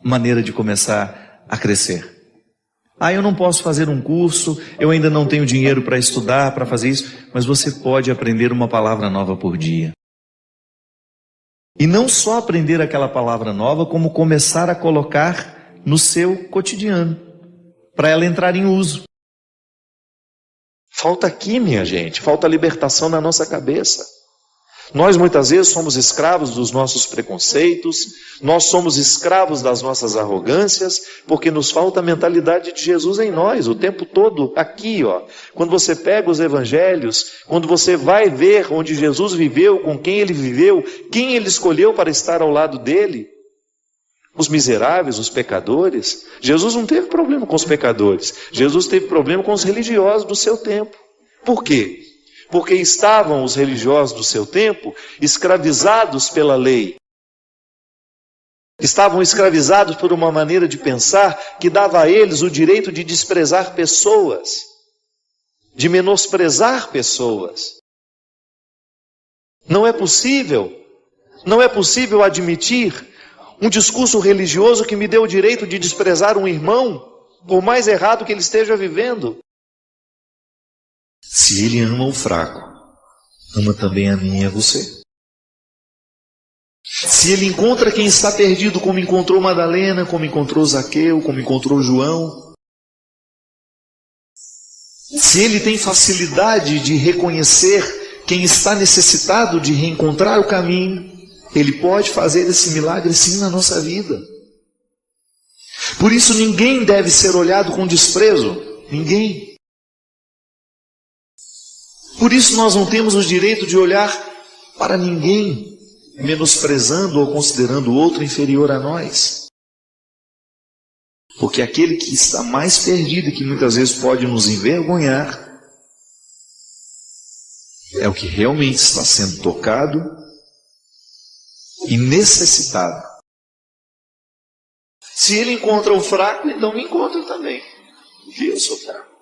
maneira de começar a crescer. Ah, eu não posso fazer um curso, eu ainda não tenho dinheiro para estudar, para fazer isso, mas você pode aprender uma palavra nova por dia. E não só aprender aquela palavra nova, como começar a colocar no seu cotidiano, para ela entrar em uso. Falta aqui, minha gente, falta libertação na nossa cabeça. Nós muitas vezes somos escravos dos nossos preconceitos, nós somos escravos das nossas arrogâncias, porque nos falta a mentalidade de Jesus em nós, o tempo todo aqui, ó. Quando você pega os evangelhos, quando você vai ver onde Jesus viveu, com quem quem ele escolheu para estar ao lado dele, os miseráveis, os pecadores. Jesus não teve problema com os pecadores, Jesus teve problema com os religiosos do seu tempo. Por quê? Porque estavam os religiosos do seu tempo escravizados pela lei. Estavam escravizados por uma maneira de pensar que dava a eles o direito de desprezar pessoas, de menosprezar pessoas. Não é possível admitir um discurso religioso que me dê o direito de desprezar um irmão, por mais errado que ele esteja vivendo. Se ele ama o fraco, ama também a mim e a você. Se ele encontra quem está perdido, como encontrou Madalena, como encontrou Zaqueu, como encontrou João. Se ele tem facilidade de reconhecer quem está necessitado de reencontrar o caminho, ele pode fazer esse milagre sim na nossa vida. Por isso ninguém deve ser olhado com desprezo. Ninguém. Por isso nós não temos o direito de olhar para ninguém, menosprezando ou considerando o outro inferior a nós. Porque aquele que está mais perdido e que muitas vezes pode nos envergonhar, é o que realmente está sendo tocado e necessitado. Se ele encontra o fraco, então me encontra também. Porque eu sou fraco.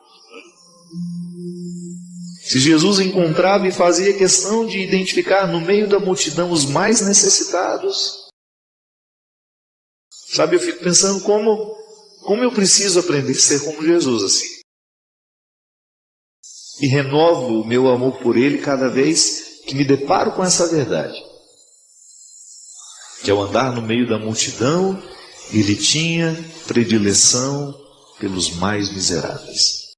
Se Jesus encontrava e fazia questão de identificar no meio da multidão os mais necessitados, sabe, eu fico pensando como eu preciso aprender a ser como Jesus assim. E renovo o meu amor por Ele cada vez que me deparo com essa verdade. Que ao andar no meio da multidão, Ele tinha predileção pelos mais miseráveis.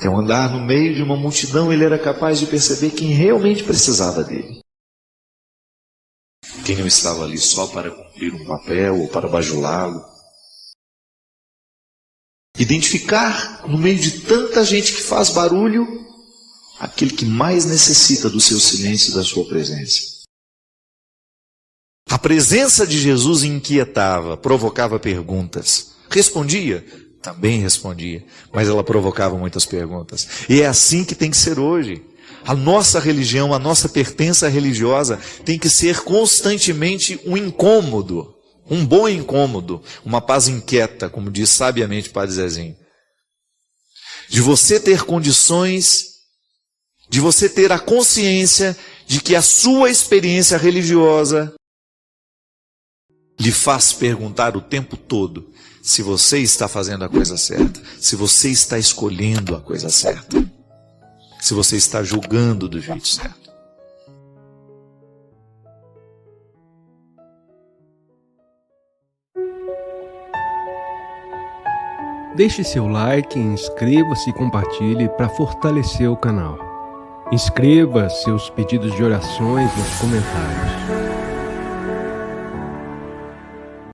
Que ao andar no meio de uma multidão, Ele era capaz de perceber quem realmente precisava dele. Quem não estava ali só para cumprir um papel ou para bajulá-lo. Identificar no meio de tanta gente que faz barulho, aquele que mais necessita do seu silêncio e da sua presença. A presença de Jesus inquietava, provocava perguntas. Respondia? Também respondia, mas ela provocava muitas perguntas. E é assim que tem que ser hoje. A nossa religião, a nossa pertença religiosa tem que ser constantemente um incômodo, um bom incômodo, uma paz inquieta, como diz sabiamente o Padre Zezinho. De você ter condições, de você ter a consciência de que a sua experiência religiosa lhe faz perguntar o tempo todo se você está fazendo a coisa certa, se você está escolhendo a coisa certa, se você está julgando do jeito certo. Deixe seu like, inscreva-se e compartilhe para fortalecer o canal. Inscreva seus pedidos de orações nos comentários.